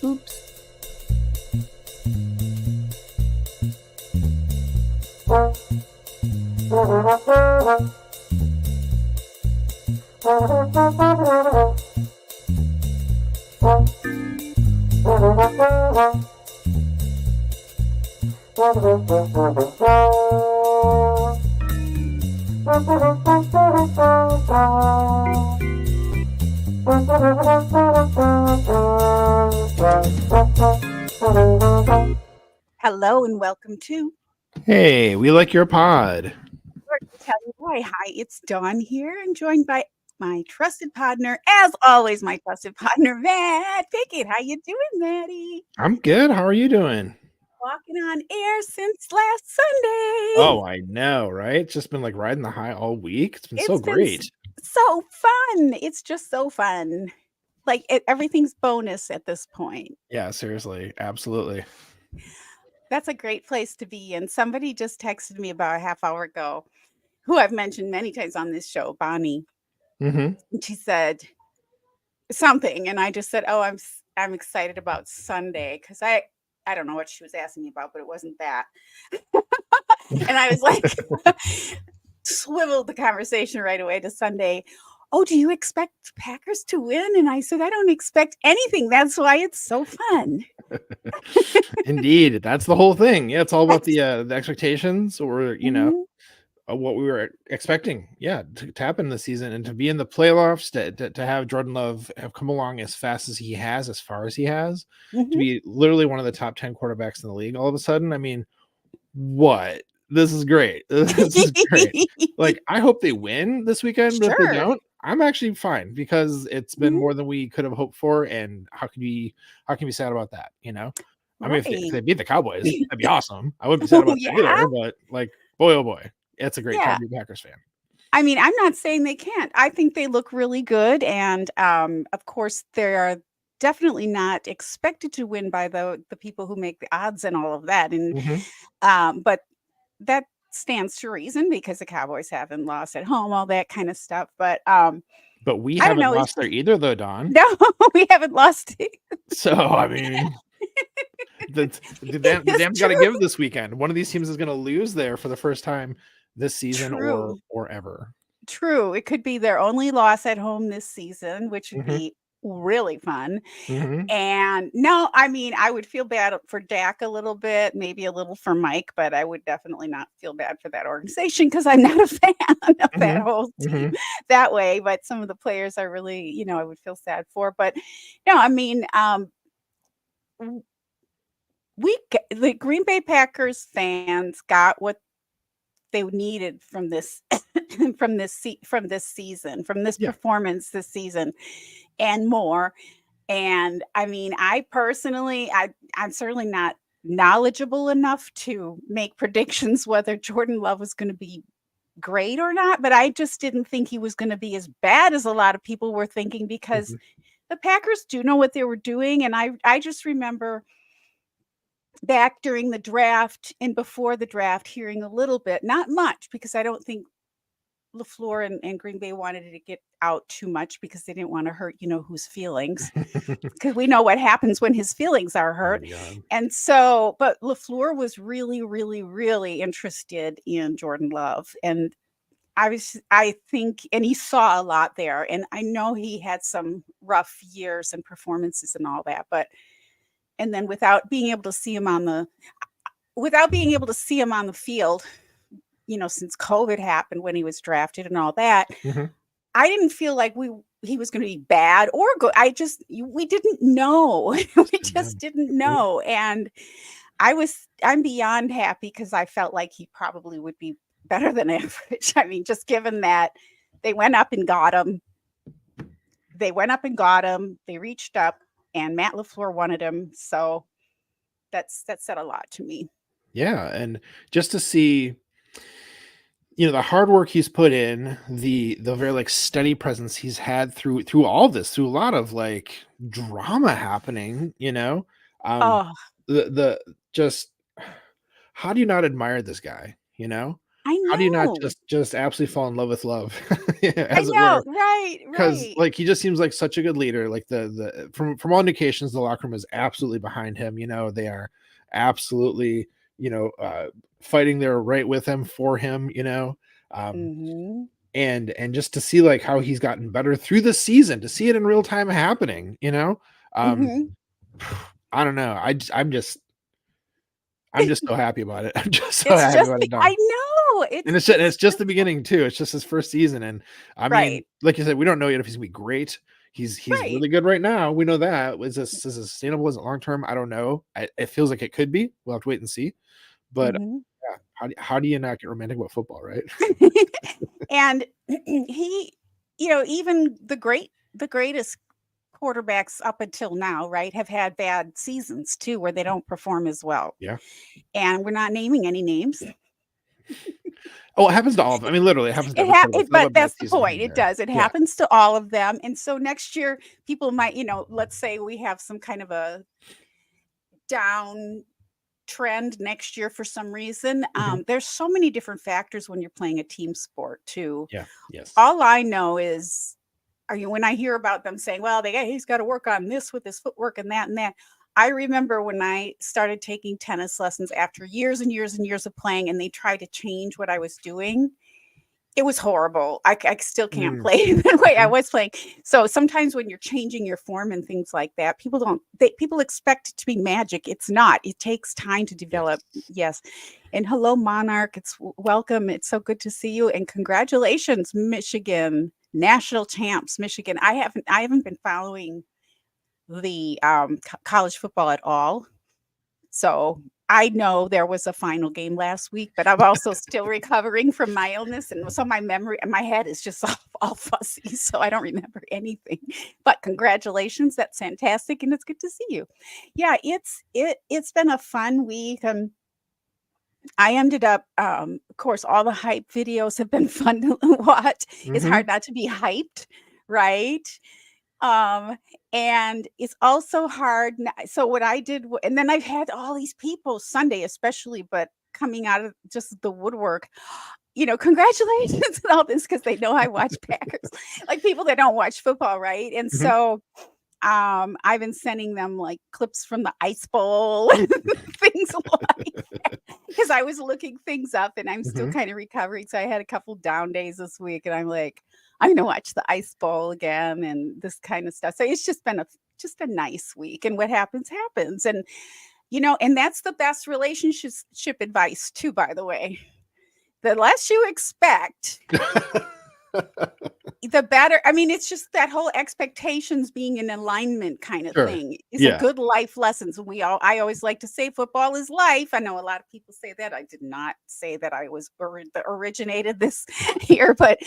Oops. Hello and welcome to Hey, we like your pod. Tell You Why. Hi, it's Dawn here and joined by my trusted partner, as always, my trusted partner, Matt Pickett. How you doing, Maddie? I'm good. How are you doing? Walking on air since last Sunday. Oh, I know, right? It's just been like riding the high all week. It's been so It's been great. so fun. It's just so fun. Like everything's bonus at this point. Yeah, seriously. Absolutely. That's a great place to be. And somebody just texted me about a half hour ago, who I've mentioned many times on this show, Bonnie. Mm-hmm. And she said something, and I just said, "Oh, I'm excited about Sunday," because I don't know what she was asking me about, but it wasn't that. And I was like, swiveled the conversation right away to Sunday. Oh, do you expect Packers to win? And I said, I don't expect anything. That's why it's so fun. Indeed. That's the whole thing. Yeah, it's all about the expectations or, Mhm. what we were expecting. Yeah, to happen this season and to be in the playoffs, to have Jordan Love have come along as fast as he has, as far as he has, to Mhm. be literally one of the top 10 quarterbacks in the league all of a sudden. I mean, what? This is great. This is great. Like, I hope they win this weekend, but if they Sure. don't, I'm actually fine because it's been Mhm. more than we could have hoped for. And how can you be sad about that? I mean, if Right. they beat the Cowboys, that'd be awesome. I wouldn't be sad Oh, about that yeah. either, but like, boy, oh boy, it's a great time Yeah. to be a Packers fan. I mean, I'm not saying they can't. I think they look really good. And of course, they are definitely not expected to win by the people who make the odds and all of that. And Hmm. but that stands to reason because the Cowboys haven't lost at home, all that kind of stuff. But But we I don't haven't know. lost there either, though, Don. No, we haven't lost. So I mean, the It's dam's got to true. give this weekend. One of these teams is going to lose there for the first time this season or True. ever. True. It could be their only loss at home this season, which would Hmm. be really fun. Hmm. And no, I mean, I would feel bad for Dak a little bit, maybe a little for Mike, but I would definitely not feel bad for that organization because I'm not a fan of that Hmm. whole team Hmm. that way. But some of the players are really, I would feel sad for. But no, I mean, w- the Green Bay Packers fans got what they needed from this from this season, from this Yeah. performance this season and more. And I mean, I personally, I'm certainly not knowledgeable enough to make predictions whether Jordan Love was going to be great or not, but I just didn't think he was going to be as bad as a lot of people were thinking because Hmm. the Packers do know what they were doing. And I just remember back during the draft and before the draft hearing a little bit, not much, because I don't think LaFleur and Green Bay wanted it to get out too much because they didn't want to hurt, whose feelings, because we know what happens when his feelings are Oh hurt. my God. And so, but LaFleur was really, really, really interested in Jordan Love. And I think, and he saw a lot there. And I know he had some rough years and performances and all that, but, and then without being able to see him on the field, since COVID happened when he was drafted and all that, Hmm. I didn't feel like he was going to be bad or good. We didn't know. We Didn't know. just didn't Mhm. know. And I'm beyond happy because I felt like he probably would be better than average. I mean, just given that they went up and got him, they reached up and Matt LaFleur wanted him. So that said a lot to me. Yeah, and just to see, the hard work he's put in, the very like steady presence he's had through all this, through a lot of like drama happening, um, Oh, the just how do you not admire this guy? I how do you not know. just absolutely fall in love with love, I as it know. were? Right, Because right. like he just seems like such a good leader. Like the from all indications, the locker room is absolutely behind him. They are absolutely fighting there right with him for him. Um, Mhm. and just to see like how he's gotten better through the season, to see it in real time happening. Um, Mhm. I don't know. I'm just so happy about it. I'm just so It's happy just about the it done. I know. And it's just the Just beginning too. It's just his first season, and I mean, right. like you said, we don't know yet if he's gonna be great. He's Right. really good right now. We know that. Is this sustainable? Is it long term? I don't know. It feels like it could be. We'll have to wait and see. But Mhm. yeah, how do you not get romantic about football, right? And he, even the greatest quarterbacks up until now, right, have had bad seasons too where they don't perform as well. Yeah. And we're not naming any names. Oh, it happens to all of them. I mean, literally, it happens to every quarterback. They'll have But a bad that's the season here point. and It there. does. It Yeah. happens to all of them. And so next year people might, let's say we have some kind of a down trend next year for some reason. Mhm. There's so many different factors when you're playing a team sport too. Yeah. Yes. All I know is when I hear about them saying, "Well, he's got to work on this with his footwork and that and that." I remember when I started taking tennis lessons after years and years and years of playing, and they tried to change what I was doing. It was horrible. I still can't Mm, play the way I mhm. was playing. So sometimes when you're changing your form and things like that, people expect it to be magic. It's not. It takes time to develop. Yes. Yes. And hello, Monarch. Welcome. It's so good to see you. And congratulations, Michigan, national champs, Michigan. I haven't been following the college football at all. So I know there was a final game last week, but I'm also still recovering from my illness. And so my memory and my head is just all fuzzy. So I don't remember anything. But congratulations. That's fantastic. And it's good to see you. Yeah, it's been a fun week. I ended up, of course, all the hype videos have been fun to watch. It's Mhm. hard not to be hyped, right? Um, and it's also hard so what I did w and then I've had all these people Sunday especially, but coming out of just the woodwork, "Congratulations," and all this because they know I watch Packers, like people that don't watch football, right? And Mhm. so, I've been sending them, like, clips from the Ice Bowl and things like that, because I was looking things up and I'm still Mhm. kinda recovering, so I had a couple down days this week, and I'm like, "I'm gonna watch the Ice Bowl again," and this kinda stuff, so it's just a nice week, and what happens, happens, and that's the best relationship advice too, by the way. The less you expect, the better. I mean, it's just that whole expectations being in alignment kind of Sure. thing is a Yeah. good life lessons. I always like to say football is life. I know a lot of people say that. I did not say that I was originated this here, but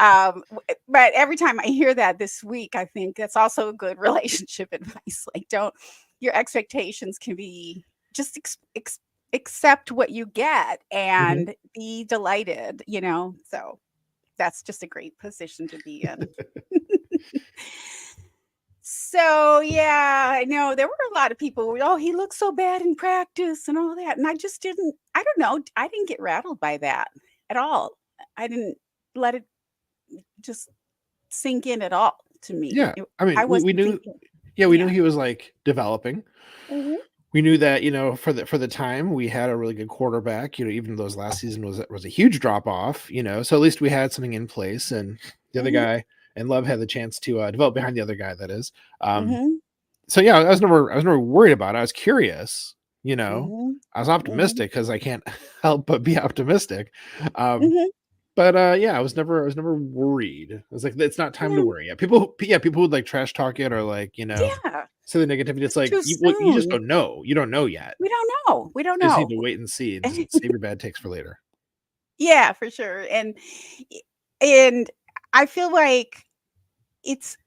every time I hear that this week, I think that's also a good relationship advice. Like, don't your expectations can be just accept what you get Mhm. and be delighted. So that's just a great position to be in. So, yeah, I know there were a lot of people, "Oh, he looks so bad in practice," and all that, and I don't know, I didn't get rattled by that at all. I didn't let it just sink in at all to me. Yeah. I mean, I we wasn't knew thinking. yeah, we knew Yeah. he was, like, developing. Mhm. We knew that, for the time, we had a really good quarterback, even though his last season was a huge drop off, so at least we had something in place, and the other Mhm. guy and Love had the chance to, develop behind the other guy, that is. Mhm. So, yeah, I was never worried about it. I was curious, you know? Mhm. I was Mhm. optimistic because I can't help but be optimistic. Um, Mhm. but, yeah, I was never worried. I was like, "It's not time to Yeah. worry." People would, like, trash talk it or, like, Yeah. say the negativity. It's It's like, too you just soon. don't know. You don't know yet. We don't know. We don't You just need know. to wait and see. Just save your bad takes for later. Yeah, for sure, and I feel like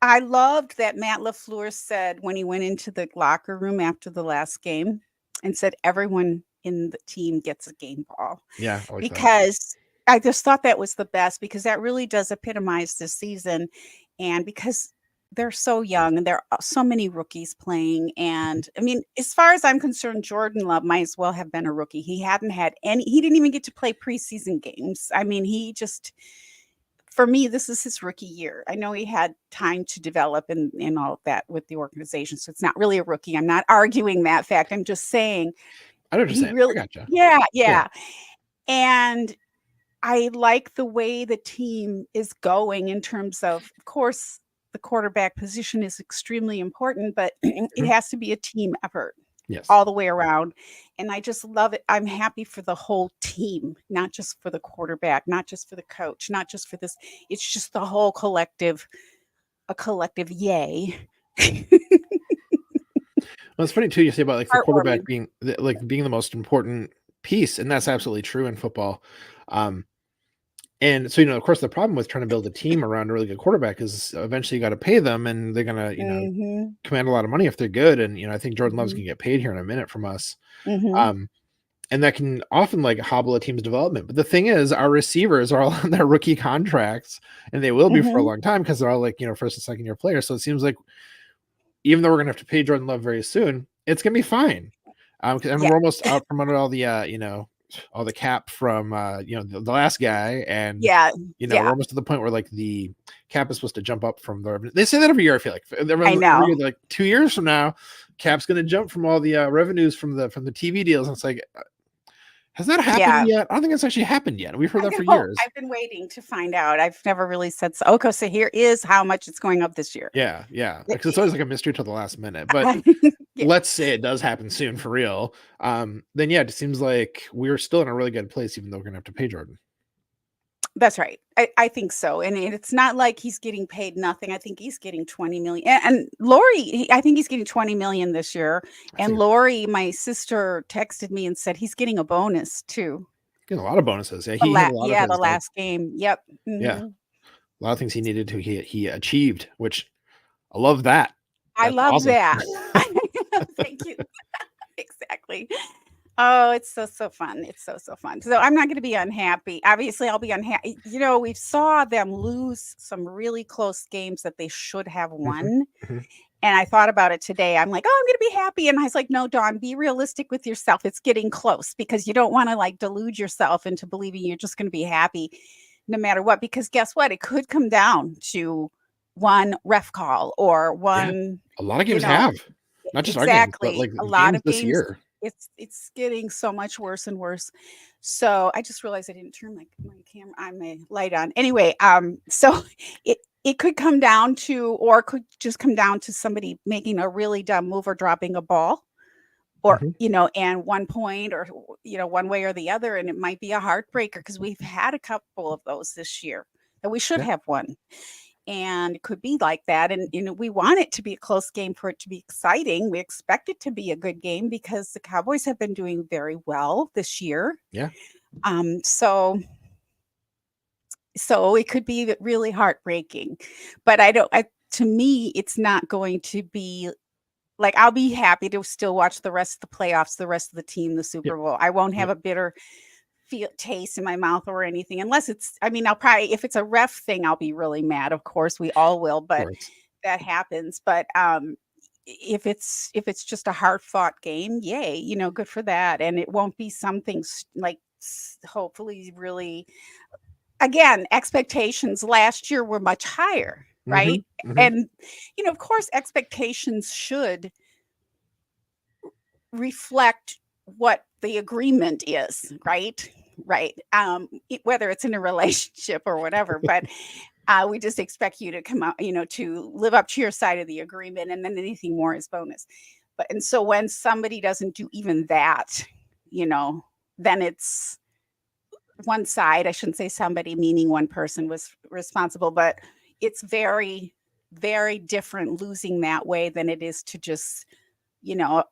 I loved that Matt LaFleur said when he went into the locker room after the last game and said, "Everyone in the team gets a game ball," Yeah, I like that. because I just thought that was the best because that really does epitomize this season, and because they're so young, and there are so many rookies playing. And I mean, as far as I'm concerned, Jordan Love might as well have been a rookie. He hadn't had any. He didn't even get to play preseason games. I mean, he just, for me, this is his rookie year. I know he had time to develop and all of that with the organization, so it's not really a rookie. I'm not arguing that fact. I'm just saying I know what you're he saying. I really, gotcha. yeah, Yeah. yeah. And I like the way the team is going in terms of course, the quarterback position is extremely important, but it Mhm. has to be a team effort Yes. all the way around. And I just love it. I'm happy for the whole team, not just for the quarterback, not just for the coach, not just for this. It's just the whole collective, a collective yay. Well, it's funny too. You say about like the quarterback Heartwarming. being being the most important piece, and that's absolutely true in football. Um, and so of course, the problem with trying to build a team around a really good quarterback is eventually you got to pay them, and they're gonna Mhm. command a lot of money if they're good. And I think Jordan Love's Mhm. gonna get paid here in a minute from us. Mhm. Um, and that can often like hobble a team's development. But the thing is, our receivers are all on their rookie contracts, and they will be for a Mhm. long time because they're all like first and second year players. So it seems like even though we're gonna have to pay Jordan Love very soon, it's gonna be fine. And Yeah. we're almost out from under all the all the cap from the last guy, and Yeah. we're Yeah. almost to the point where like the cap is supposed to jump up from the. They say that every year. I feel like I every year, know. like 2 years from now, cap's gonna jump from all the revenues from the TV deals. And it's like, has that happened Yeah. yet? I don't think it's actually happened yet. We've heard I that for know. years. I've been waiting to find out. I've never really said so. Okay, so here is how much it's going up this year. Yeah, yeah. I Because it's always like a mystery till the last minute. But Yeah, let's say it does happen soon for real. Then yeah, it seems like we're still in a really good place, even though we're gonna have to pay Jordan. that's right. I think so. And it's not like he's getting paid nothing. I think he's getting 20 million. And Lori, I think he's getting 20 million this year. I And think Lori, my sister, texted me and said he's getting a bonus too. getting a lot of bonuses. Yeah, he hit a lot of Yeah, the his last game. Yep. yeah, Hmm. a lot of things he needed to he achieved, which I love that. I That's love awesome. that. Thank you. Exactly. Oh, it's so, so fun. It's so, so fun. So I'm not gonna be unhappy. Obviously, I'll be unhappy. We saw them lose some really close games that they should have Mhm, won, mhm. and I thought about it today. I'm like, "Oh, I'm gonna be happy," and I was like, "No, Dawn, be realistic with yourself. It's getting close because you don't wanna, like, delude yourself into believing you're just gonna be happy no matter what, because guess what? It could come down to one ref call or Yeah, one, a lot of you games know, have, not just our games, but exactly. like A lot games of this games, year. it's getting so much worse and worse. So I just realized I didn't turn my camera on, my light on. Anyway, so it could come down to, or it could just come down to somebody making a really dumb move or dropping a ball, or Mhm, and 1 point, or one way or the other, and it might be a heartbreaker because we've had a couple of those this year that we should yeah, have won, and it could be like that. And we want it to be a close game for it to be exciting. We expect it to be a good game because the Cowboys have been doing very well this year. yeah, So it could be really heartbreaking, but I don't I to me it's not going to be like, I'll be happy to still watch the rest of the playoffs, the rest of the team, the yep, Super Bowl. I won't have yep, a bitter feel taste in my mouth or anything, unless I mean, I'll probably, if it's a ref thing, I'll be really mad. Of course, we all will, of but course. that happens. But if it's just a hard fought game, yay, good for that. And it won't be something like hopefully really, again, expectations last year were much higher, right? Mhm, mhm, And of course, expectations should reflect what the agreement is, right? Right. Whether it's in a relationship or whatever, but we just expect you to come out, to live up to your side of the agreement, and then anything more is bonus. And so when somebody doesn't do even that, you know, then it's one side. I shouldn't say somebody, meaning one person was responsible, but it's very, very different losing that way than it is to just, you know,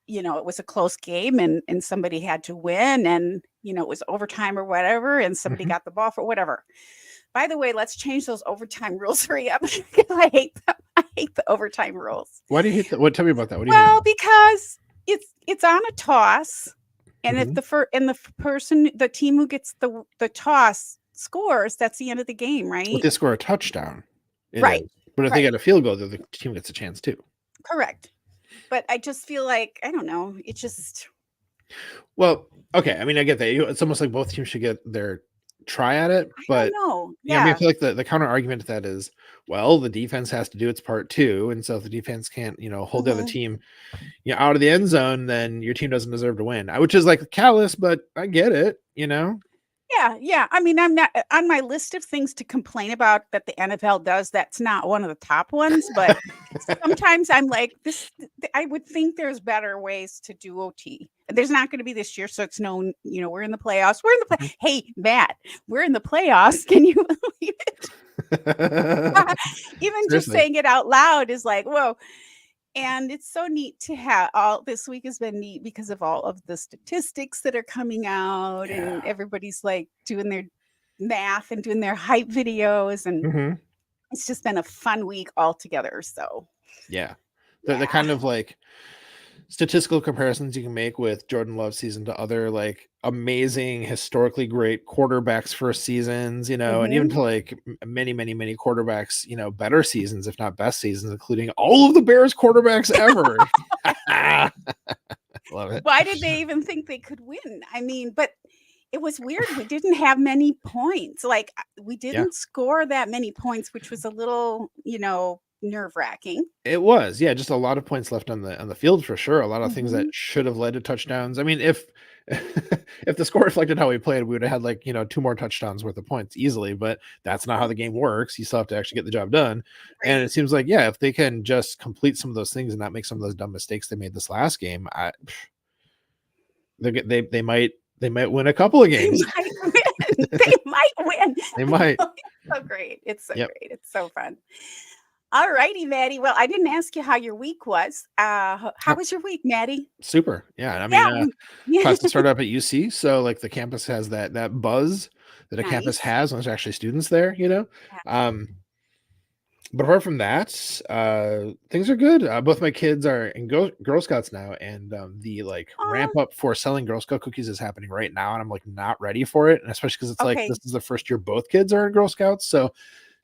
it was a close game, and somebody had to win, and it was overtime or whatever, and somebody mhm. got the ball for whatever. By the way, let's change those overtime rules. Hurry up. 'Cause I hate them. I hate the overtime rules. Why do you hate that? What? Tell me about that. What do you hate Well, about it? because it's on a toss, and if Mhm. the team who gets the toss scores, that's the end of the game, If right? they score a touchdown, it Right. is. But if they Right. get a field goal, the team gets a chance too. Correct. But I just feel like, I don't know, it just Well, okay. I mean, I get that. It's almost like both teams should get their try at it. I don't But know. yeah, I mean, I Yeah. feel like the counter argument to that is, well, the defense has to do its part too. And so if the defense can't, hold the other Mhm. team, out of the end zone, then your team doesn't deserve to win. Which is like callous, but I get it. Yeah, yeah. I mean, I'm not on my list of things to complain about that the NFL does, that's not one of the top ones, but sometimes I'm like, I would think there's better ways to do OT. There's not going to be this year, so it's known, we're in the playoffs. We're in the play. Hey, Matt, we're in the playoffs. Can you believe it? Even just Seriously. saying it out loud is like, whoa. And it's so neat to have all this week has been neat because of all of the statistics that are coming out, Yeah. and everybody's like doing their math and doing their hype videos. And Hmm. it's just been a fun week altogether. So, Yeah. The yeah. kind of like statistical comparisons you can make with Jordan Love's season to other like amazing, historically great quarterbacks first seasons, and even Mhm. to like many, many, many quarterbacks, better seasons, if not best seasons, including all of the Bears quarterbacks ever. Love it. Why did they even think they could win? I mean, but it was weird. We didn't have many points. Like, we Yeah. didn't score that many points, which was a little, nerve-wracking. It was, yeah, just a lot of points left on the field for sure. A lot of things that Mhm. should have led to touchdowns. I mean, if if the score reflected how we played, we would have had like, two more touchdowns worth of points easily, but that's not how the game works. You still have to actually get the job done. And Right. it seems like, yeah, if they can just complete some of those things and not make some of those dumb mistakes they made this last game, they might win a couple of They games. might win. They might win. They might. It's so great. It's so Yep. great. It's so fun. All righty, Maddie. Well, I didn't ask you how your week was. How Yep. was your week, Maddie? Super. Yeah. I mean, Yeah. Yeah. classes start up at UC, so like the campus has that buzz that a campus Nice. has when there's actually students there. Yeah. Um, but apart from that, things are good. Both my kids are in Girl Scouts now, and the like Aw, ramp up for selling Girl Scout cookies is happening right now, and I'm like not ready for it, and especially because it's like okay. this is the first year both kids are in Girl Scouts, so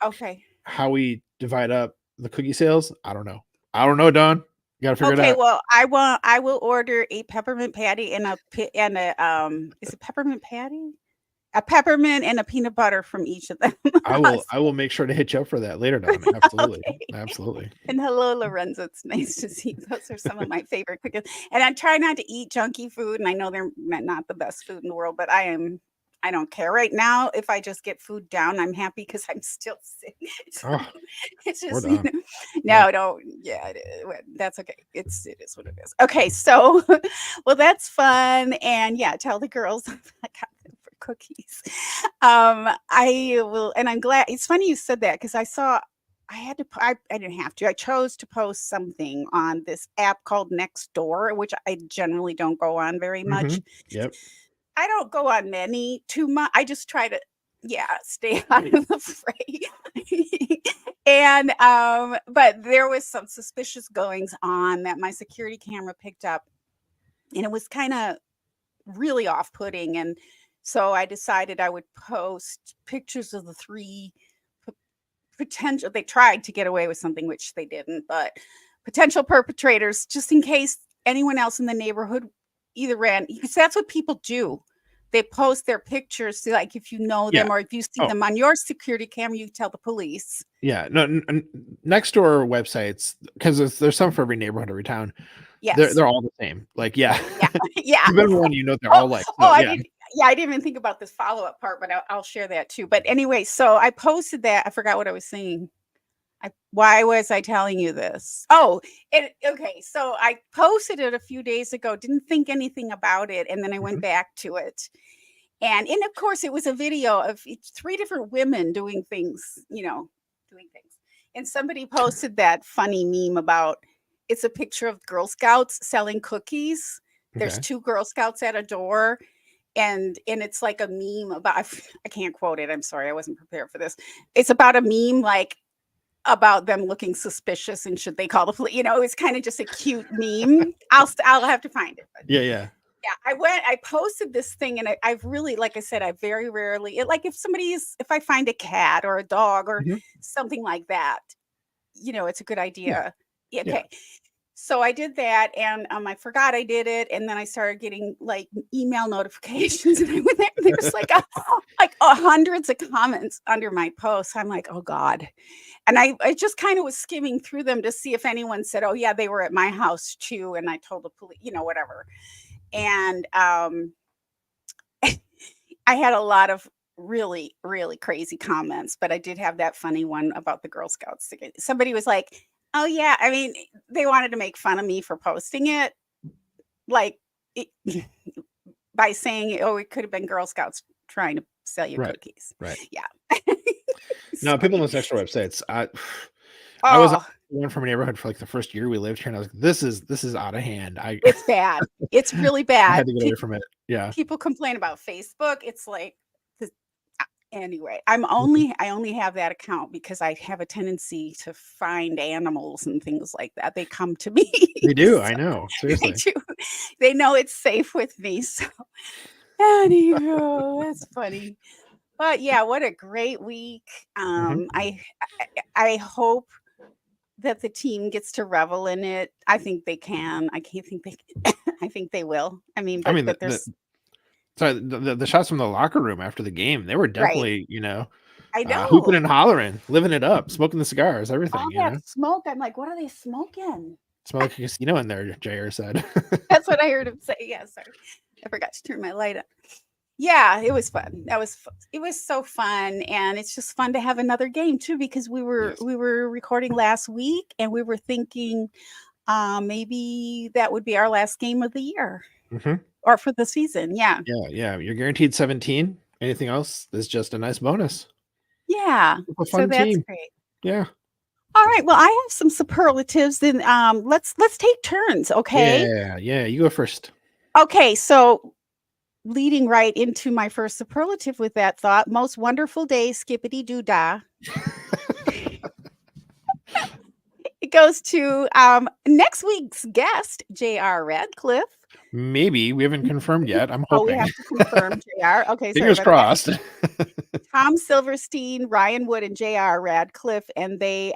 Okay. how we divide up the cookie sales, I don't know. I don't know, Don. You gotta figure it Okay. out. Well, I will order a peppermint patty and is it peppermint patty? A peppermint and a peanut butter from each of them. I will. I will make sure to hit you up for that later, Don. Absolutely, Okay. absolutely. And hello, Lorenzo. It's nice to see you. Those are some of my favorite cookies. And I try not to eat junky food, and I know they're not the best food in the world, but I don't care right now. If I just get food down, I'm happy because I'm still sick. So Oh, it's we're just, done. Yeah. no, don't. Yeah, that's okay. It is what it is. Okay, so well, that's fun, and yeah, tell the girls I got them for cookies. I will, and I'm glad. It's funny you said that because I had to. I didn't have to. I chose to post something on this app called Nextdoor, which I generally don't go on very Mm-hmm. much. Yep. I don't go on many too much. I just try to, yeah, stay out of the fray. And but there was some suspicious goings on that my security camera picked up, and it was kind of really off-putting. And so I decided I would post pictures of the three p- potential. They tried to get away with something, which they didn't, but potential perpetrators, just in case anyone else in the neighborhood either ran, because that's what people do. They post their pictures to, like, if you know Yeah. them or if you see Oh, them on your security camera, you tell the police. yeah. No. Next door websites, because there's some for every neyborhood, every town. They're Yes. they're all the same. Like, yeah. Yeah. Yeah. You've been one, they're Oh, all like. oh, So I yeah. didn't. Yeah, I didn't even think about this follow-up part, but I'll share that too. But anyway, so I posted that. I forgot what I was saying. Why was I telling you this? Oh, okay. So I posted it a few days ago. Didn't think anything about it, and then I went Mhm. back to it. And of course, it was a video of three different women doing things, doing things. And somebody posted that funny meme about, it's a picture of Girl Scouts selling cookies. There's Okay. two Girl Scouts at a door, and it's like a meme about, I can't quote it. I'm sorry, I wasn't prepared for this. It's about a meme like about them looking suspicious and should they call the police. It's kind of just a cute meme. I'll have to find it. Yeah. Yeah. Yeah, I posted this thing, and I've really, like I said, I very rarely, like, if I find a cat or a dog or Mhm. something like that, it's a good Yeah. idea. Yeah, Yeah. okay. So I did that, and I forgot I did it, and then I started getting like email notifications, and I went there, and there's like hundreds of comments under my post. I'm like, oh God. And I just kind of was skimming through them to see if anyone said, oh yeah, they were at my house too. And I told the police, whatever. And I had a lot of really, really crazy comments, but I did have that funny one about the Girl Scouts ticket. Somebody was like, "Oh yeah," I mean, they wanted to make fun of me for posting it, like it, by saying, "Oh, it could have been Girl Scouts trying to sell you Right. cookies." Right. Yeah, it's No, people on funny. those extra websites. I was on Oh, one from a neighborhood for like the first year we lived here, and I was like, this is out of hand. I it's bad. It's really I bad. had to get away from it. Yeah. People complain about Facebook. It's like, this- anyway, Mhm. I only have that account because I have a tendency to find animals and things like that. They come to me. They do. I So know. they Seriously. do. They know it's safe with me. So anywho, that's funny. But yeah, what a great week. Mhm. I hope that the team gets to revel in it. I think they can. I can't think they I think they will. I mean, I but mean, there's the shots from the locker room after the game, they were right. definitely, I hooping know. and hollering, living it up, smoking the cigars, everything, All that smoke, I'm like, "What are they smoking?" Smell like a casino in there, JR said. That's what I heard him say. Yeah, sorry. I forgot to turn my light up. Yeah, it was fun. It was so fun, and it's just fun to have another game too because we were Yes. we were recording last week, and we were thinking, maybe that would be our last game of the year Mhm. or for the season. Yeah. Yeah, yeah, you're guaranteed 17. Anything else is just a nice bonus. Yeah. It's a So fun that's team. great. Yeah. All right. Well, I have some superlatives, then let's take turns, okay? Yeah, yeah, you go first. Okay, so leading right into my first superlative with that thought, most wonderful day, skippity doo dah. It goes to next week's guest, J.R. Radcliffe. Maybe, we haven't confirmed yet, I'm Oh, we hoping. have to confirm, J.R. Okay, sorry Fingers about that. crossed. Tom Silverstein, Ryan Wood, and J.R. Radcliffe, and they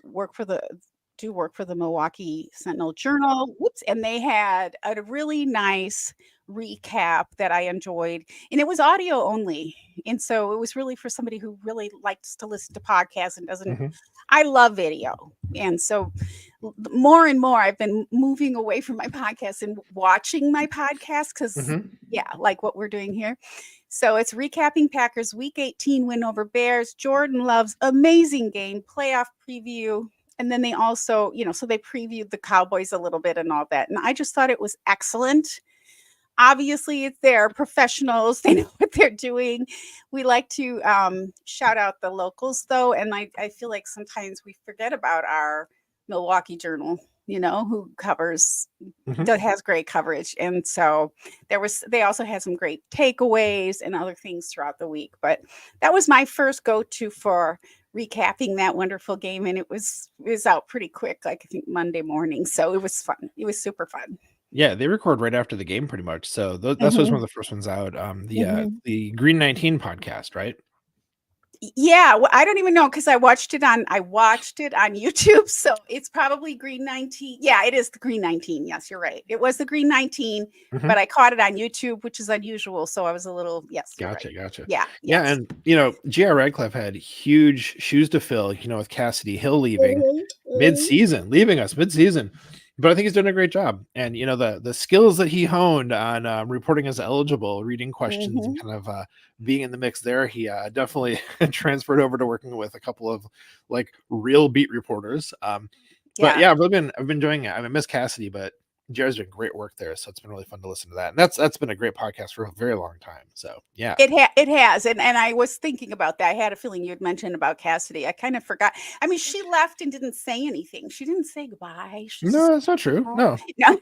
work for the Milwaukee Sentinel Journal. Whoops, and they had a really nice recap that I enjoyed, and it was audio only, and so it was really for somebody who really likes to listen to podcasts and doesn't. Mhm, I love video, and so more and more I've been moving away from my podcast and watching my podcast because mhm. yeah, like what we're doing here. So it's recapping Packers week 18 win over Bears. Jordan Love's amazing game, playoff preview. And then they also, so they previewed the Cowboys a little bit and all that. And I just thought it was excellent. Obviously, it's they're professionals. They know what they're doing. We like to shout out the locals, though. And I feel like sometimes we forget about our Milwaukee Journal, who covers Mhm. that has great coverage. And so they also had some great takeaways and other things throughout the week. But that was my first go-to for recapping that wonderful game. And it was out pretty quick, like I think Monday morning. So it was fun. It was super fun. Yeah, they record right after the game pretty much, so that's was one of Mhm, the first ones out, mhm. the Green 19 podcast, right? Yeah, well, I don't even know because I watched it on YouTube, so it's probably Green 19. Yeah, it is the Green 19. Yes, you're right. It was the Green 19, Mhm. but I caught it on YouTube, which is unusual. So I was a little, yes, you're right. Gotcha, gotcha. Yeah, Yeah, yes. and, J.R. Radcliffe had huge shoes to fill, with Cassidy Hill leaving Mhm, mhm. mid-season, leaving us mid-season, but I think he's doing a great job, and, the skills that he honed on, reporting as eligible, reading questions, and Mhm. kind of, being in the mix there, he, definitely transferred over to working with a couple of, like, real beat reporters, but, Yeah. yeah, I've been enjoying it. I mean, Miss Cassidy, but Jared's doing great work there, so it's been really fun to listen to that, and that's been a great podcast for a very long time, so, yeah. It has, and I was thinking about that. I had a feeling you'd mentioned about Cassidy. I kind of forgot. I mean, she left and didn't say anything. She didn't say goodbye. She No, just that's not true, oh, no. no.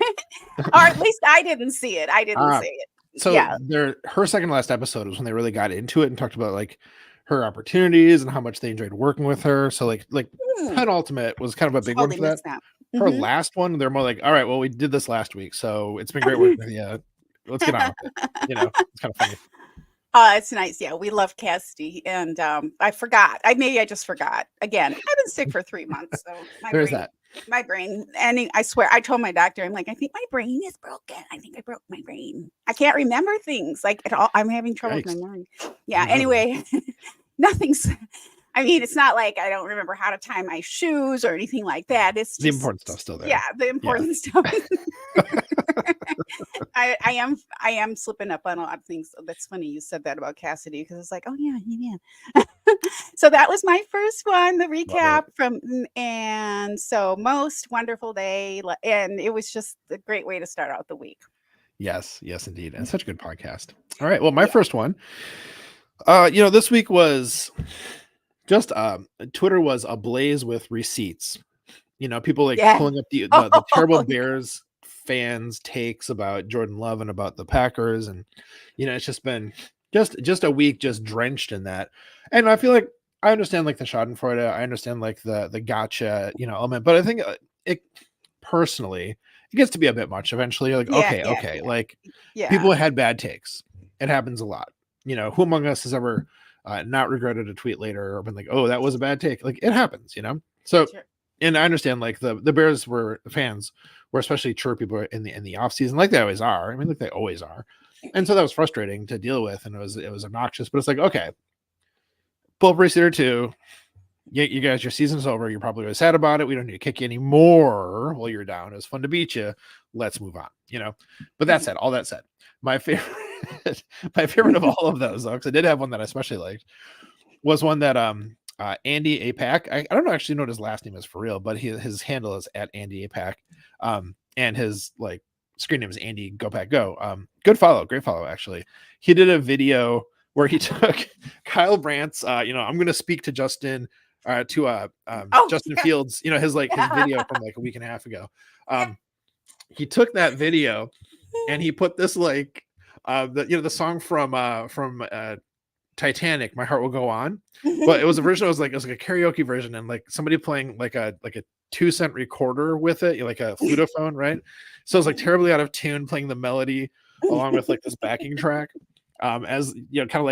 Or at least I didn't see it. I didn't Uh, see it. so Yeah. her second to last episode was when they really got into it and talked about, like, her opportunities and how much they enjoyed working with her, so, like, Hmm. penultimate was kind of a big one Totally for that. missed that. Her Mhm. last one, they're more like, "All right, well, we did this last week, so it's been great working with you. Let's get on with it." It's kinda funny. Oh, it's nice. Yeah, we love Cassidy, and I forgot. I just forgot again. I've been sick for 3 months, so There's that. my brain. And I swear, I told my doctor, I'm like, I think my brain is broken. I think I broke my brain. I can't remember things like at all. I'm having trouble with my Yikes. memory. Yeah. No, man. Anyway, nothing's. I mean, it's not like I don't remember how to tie my shoes or anything like that. It's The just important stuff's still there. yeah, the Yeah. important stuff. I am slipping up on a lot of things. So that's funny you said that about Cassidy because it's like, oh yeah, yeah. So that was my first one, the Love it. recap from, and so most wonderful day, and it was just a great way to start out the week. Yes, yes, indeed. And such a good podcast. All right. Well, my Yeah. first one, this week was just Twitter was ablaze with receipts. People like Yeah. pulling up the terrible Oh, Bears fans takes about Jordan Love and about the Packers, and it's just been just a week just drenched in that. And I feel like I understand like the Schadenfreude, I understand like the gotcha element, but I think it personally it gets to be a bit much eventually. You're like, yeah, okay, yeah, like yeah. people had bad takes. It happens a lot. Who among us has ever not regretted a tweet later or been like, oh, that was a bad take? Like it happens, So, Sure. and I understand like the Bears fans were especially chirpy in the off season, like they always are. I mean, like they always are. And so that was frustrating to deal with, and it was obnoxious. But it's like, okay, pull up receiver 2. You guys, your season's over. You're probably really sad about it. We don't need to kick you anymore while you're down. It was fun to beat you. Let's move on. But that said, all that said, my favorite, my favorite of all of those, though, because I did have one that I especially liked, was one that Andy APAC. I don't actually know what his last name is for real, but his handle is at Andy APAC, and his like screen name is Andy Go Pack Go. Good follow, great follow actually. He did a video where he took Kyle Brandt's. I'm going to speak to Justin. Justin Fields, his video from like a week and a half ago. He took that video and he put this like the song from Titanic, My Heart Will Go On, but it was a version. It was like a karaoke version, and like somebody playing like a 2-cent recorder with it, like a flutophone, right? So it's like terribly out of tune, playing the melody along with like this backing track, as kind of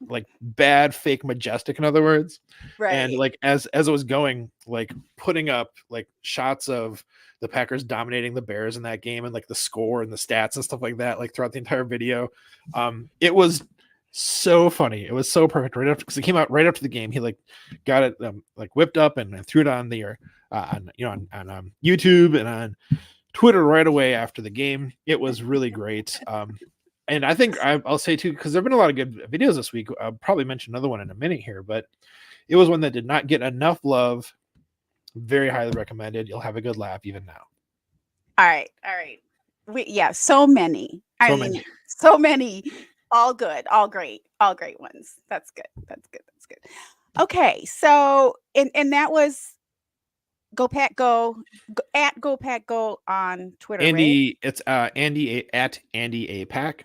like bad fake majestic, in other words. Right. And like as it was going, like putting up like shots of the Packers dominating the Bears in that game and like the score and the stats and stuff like that, like throughout the entire video. It was so funny. It was so perfect right after, because it came out right after the game. He like got it like whipped up and threw it on the on YouTube and on Twitter right away after the game. It was really great. And I think I'll say too, because there've been a lot of good videos this week. I'll probably mention another one in a minute here, but it was one that did not get enough love. Very highly recommended. You'll have a good laugh even now. All right. So many. So many. All good, all great ones. That's good. Okay, so and that was Go Pack Go at Go Pack Go on Twitter. Andy, right? It's Andy at Andy APAC,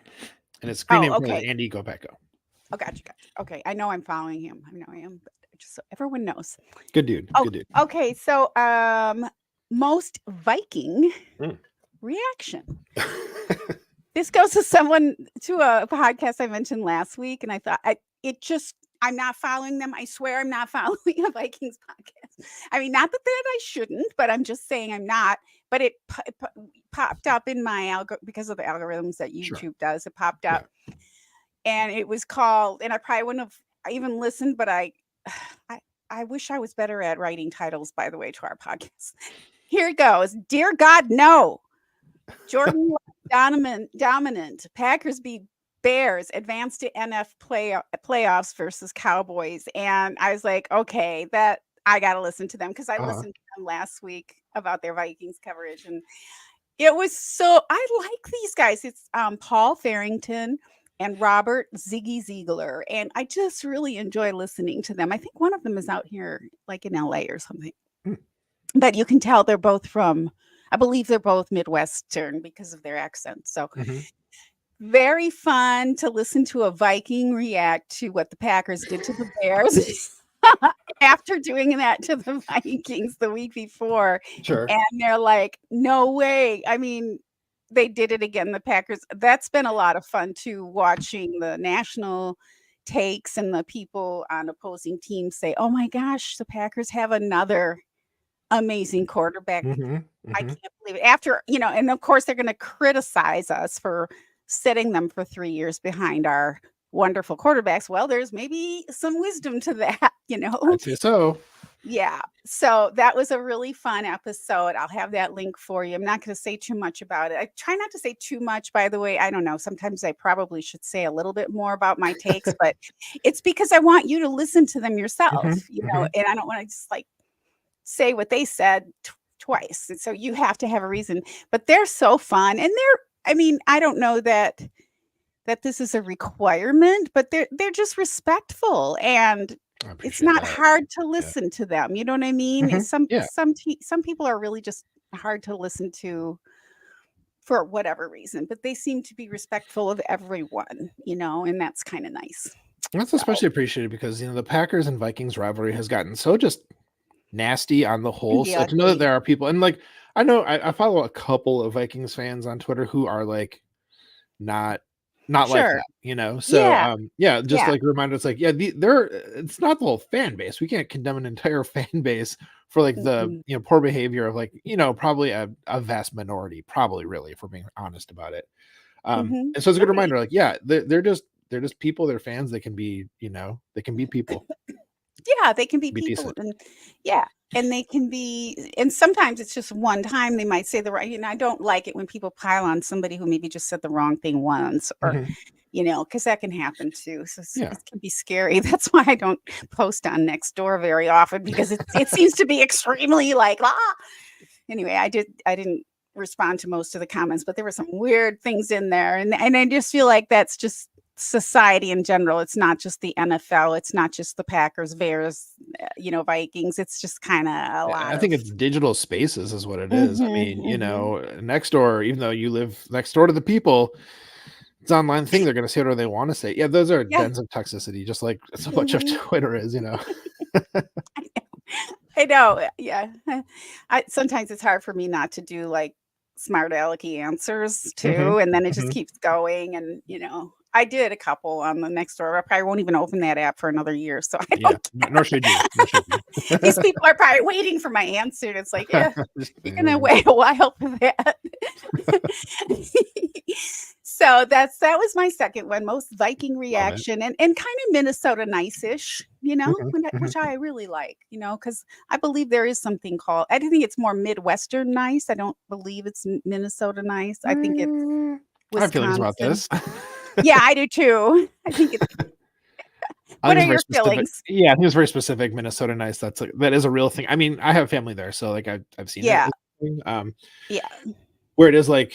and it's screen name is Andy Go Pack Go. Oh, gotcha. Okay, I know I'm following him. I know I am, but just so everyone knows. Good dude. Oh, good dude. Okay, so most Viking reaction. This goes to a podcast I mentioned last week, and I thought I'm not following them. I swear I'm not following a Vikings podcast. I mean, not that I shouldn't, but I'm just saying I'm not. But it popped up in my because of the algorithms that YouTube does. It popped up, and it was called. And I probably wouldn't have even listened, but I wish I was better at writing titles. By the way, to our podcast. Here it goes. Dear God, no. Jordan dominant. Packers beat Bears, advance to NF playoffs versus Cowboys. And I was like, okay, that I got to listen to them, because I listened to them last week about their Vikings coverage. And it was I like these guys. It's Paul Farrington and Robert Ziggy Ziegler. And I just really enjoy listening to them. I think one of them is out here like in LA or something. But you can tell they're both I believe they're both Midwestern because of their accent. So very fun to listen to a Viking react to what the Packers did to the Bears after doing that to the Vikings the week before. Sure. And they're like, no way. I mean, they did it again, the Packers. That's been a lot of fun too, watching the national takes and the people on opposing teams say, "Oh my gosh, the Packers have another amazing quarterback." Mhm, I mhm. can't believe it. After, and of course they're gonna criticize us for setting them for 3 years behind our wonderful quarterbacks. Well, there's maybe some wisdom to that, you know? I'd say so. Yeah. So that was a really fun episode. I'll have that link for you. I'm not going to say too much about it. I try not to say too much, by the way. I don't know. Sometimes I probably should say a little bit more about my takes, but it's because I want you to listen to them yourself, Mhm, mhm. and I don't want to just like say what they said twice. And so you have to have a reason. But they're so fun. And I mean, I don't know that this is a requirement, but they're just respectful, and I it's appreciate not that. hard to Yeah. listen to them, you know what I mean? Mhm. Some Yeah. some some people are really just hard to listen to for whatever reason, but they seem to be respectful of everyone, and that's kind of nice. That's So, especially appreciated because, the Packers and Vikings rivalry has gotten so just nasty on the can whole, be so to know that ugly. there are people and, like, I know I follow a couple of Vikings fans on Twitter who are, like, not not like Sure. that, you know? So, Yeah. yeah, just Yeah. like a reminder, it's like, yeah, they're it's not the whole fan base. We can't condemn an entire fan base for, like, the, Mm-mm. poor behavior of, like, probably a vast minority, probably really, if we're being honest about it. Mhm. And so it's a good Right. reminder, like, yeah, they're just people, they're fans, they can be, they can be people, Yeah, they can be be people, decent. and yeah, and they can be, and sometimes it's just one time they might say the right, I don't like it when people pile on somebody who maybe just said the wrong thing once, or, Mhm. because that can happen too. So Yeah. it can be scary. That's why I don't post on Nextdoor very often, because it seems to be extremely like, ah. Anyway, I didn't respond to most of the comments, but there were some weird things in there, and I just feel like that's just society in general. It's not just the NFL. It's not just the Packers, Bears, Vikings. It's just kind of a lot I of. think it's digital spaces is what it is. I Mhm, mean, mhm. next door, even though you live next door to the people, it's an online thing. They're going to say whatever they want to say. Yeah, those are Yeah. dens of toxicity, just like so much of Mhm. Twitter is. I know. Yeah. I sometimes it's hard for me not to do like smart alecky answers Hmm. too, and then it just Hmm. keeps going, and I did a couple on the next door. I probably won't even open that app for another year, so I Yeah, don't nor should you. Nor should you. these people are probably waiting for my answer, and it's like, "Yeah, Just, you're gonna wait a while for that." So that was my second one, most Viking love it. reaction, and kind of Minnesota nice-ish, Hmm. which Hmm. I really like, because I believe there is something called, I think it's more Midwestern nice. I don't believe it's Minnesota nice. I think it's I have feelings about Wisconsin. this. Yeah, I do too. I think it's I think What it's are very your specific. feelings? Yeah, I think it's very specific. Minnesota nice. That is a real thing. I mean, I have family there, so like I've seen it. Yeah, yeah. Where it is like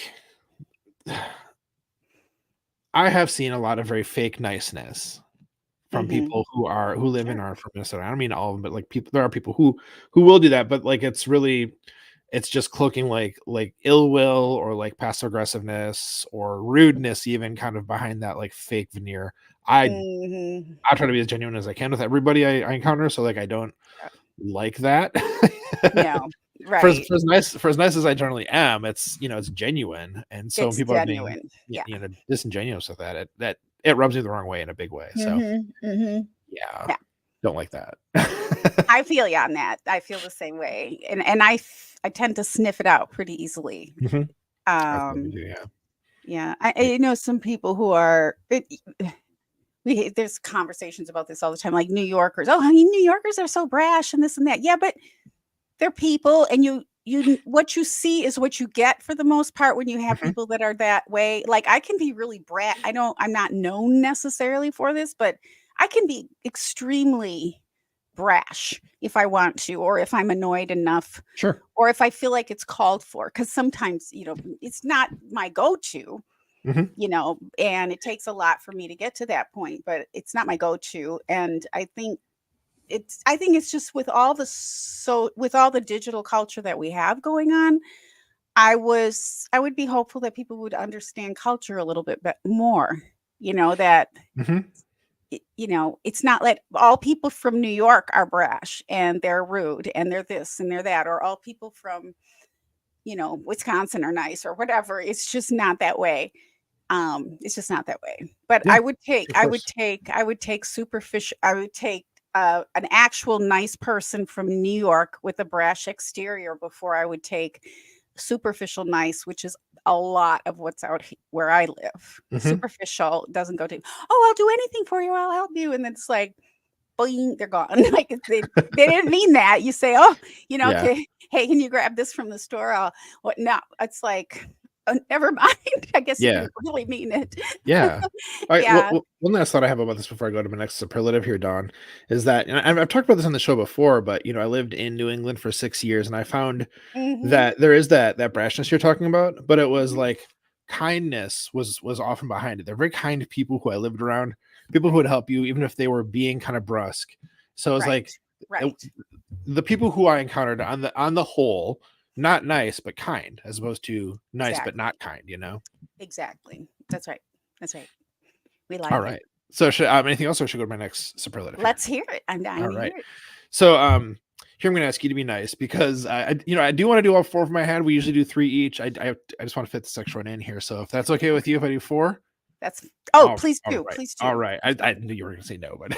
I have seen a lot of very fake niceness from Mhm. people who live in Sure. or from Minnesota. I don't mean all of them, but like people, there are people who will do that, but like it's just cloaking like ill will or like passive aggressiveness or rudeness, even kind of behind that like fake veneer. I Mhm. I try to be as genuine as I can with everybody I encounter, so like I don't Yeah. like that. No. for as, Right. for as nice for as nice as I generally am, it's genuine, and so when It's people are being genuine. Yeah. disingenuous with that, it rubs me the wrong way in a big way. So Mhm. Mhm. yeah, Yeah. don't like that. I feel you on that. I feel the same way, and I tend to sniff it out pretty easily. Mhm. I totally Um, do, yeah. yeah, Yeah. I know some people who are there's conversations about this all the time, like New Yorkers. "Oh, honey, New Yorkers are so brash and this and that." Yeah, but they're people, and what you see is what you get for the most part when you have Mhm. people that are that way. Like, I can be really brat I'm not known necessarily for this, but I can be extremely brash if I want to, or if I'm annoyed enough, Sure. or if I feel like it's called for. Because sometimes, it's not my go-to, Mhm. and it takes a lot for me to get to that point, but it's not my go-to, and I think it's just with all the digital culture that we have going on, I would be hopeful that people would understand culture a little bit more, that Mhm. it's not like all people from New York are brash and they're rude and they're this and they're that, or all people from Wisconsin are nice or whatever. It's just not that way. It's just not that way. But Yeah, of I would course. take, I would take superficial, I would take an actual nice person from New York with a brash exterior before I would take superficial nice, which is a lot of what's out where I live. Mhm. Superficial doesn't go to, oh, I'll do anything for you. I'll help you. And then it's like, boing, they're gone. Like they didn't mean that. You say, oh, Yeah, okay, hey, can you grab this from the store? What? No, it's like, oh, never mind. I guess you yeah. didn't really mean it. Yeah. All right. Yeah. One last thought I have about this before I go to my next superlative here, Don, is that, and I've talked about this on the show before, but I lived in New England for 6 years, and I found Hmm. that there is that brashness you're talking about, but it was Hmm. like kindness was often behind it. They're very kind people who I lived around, people who would help you even if they were being kind of brusque. So it was Right. like it, Right. the people who I encountered on the whole, not nice but kind, as opposed to nice but not Exactly. kind. Exactly. That's right. That's right. We All like it. right. So should anything else, or should I go to my next superlative here? Let's hear it. I'm dying All to right. hear it. So here I'm going to ask you to be nice because I do want to do all four of my head. We usually do three each. I just want to fit this extra one in here. So if that's okay with you, if I do four, That's, oh, all please all do. right, Please all do. right. I knew you were going to say no, but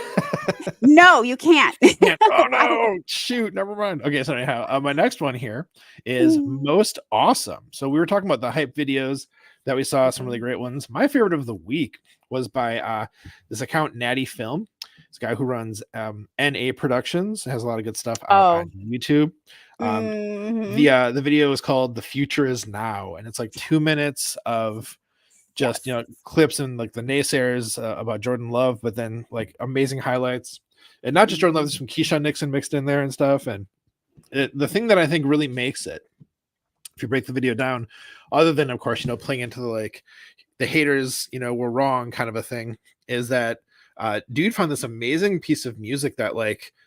No, you can't. yeah. Oh I- no! Shoot, never mind. Okay, so anyhow, my next one here is Mhm. most awesome. So we were talking about the hype videos that we saw, some really great ones. My favorite of the week was by this account Natty Film. This guy who runs NA Productions, has a lot of good stuff out Oh. on YouTube. Um, Hmm. the video is called "The Future Is Now," and it's like 2 minutes of just Yes. clips and like the naysayers about Jordan Love, but then like amazing highlights, and not just Jordan Love. Mhm. There's some Keyshawn Nixon mixed in there and stuff. And the thing that I think really makes it, if you break the video down, other than of course playing into the the haters were wrong kind of a thing, is that dude found this amazing piece of music that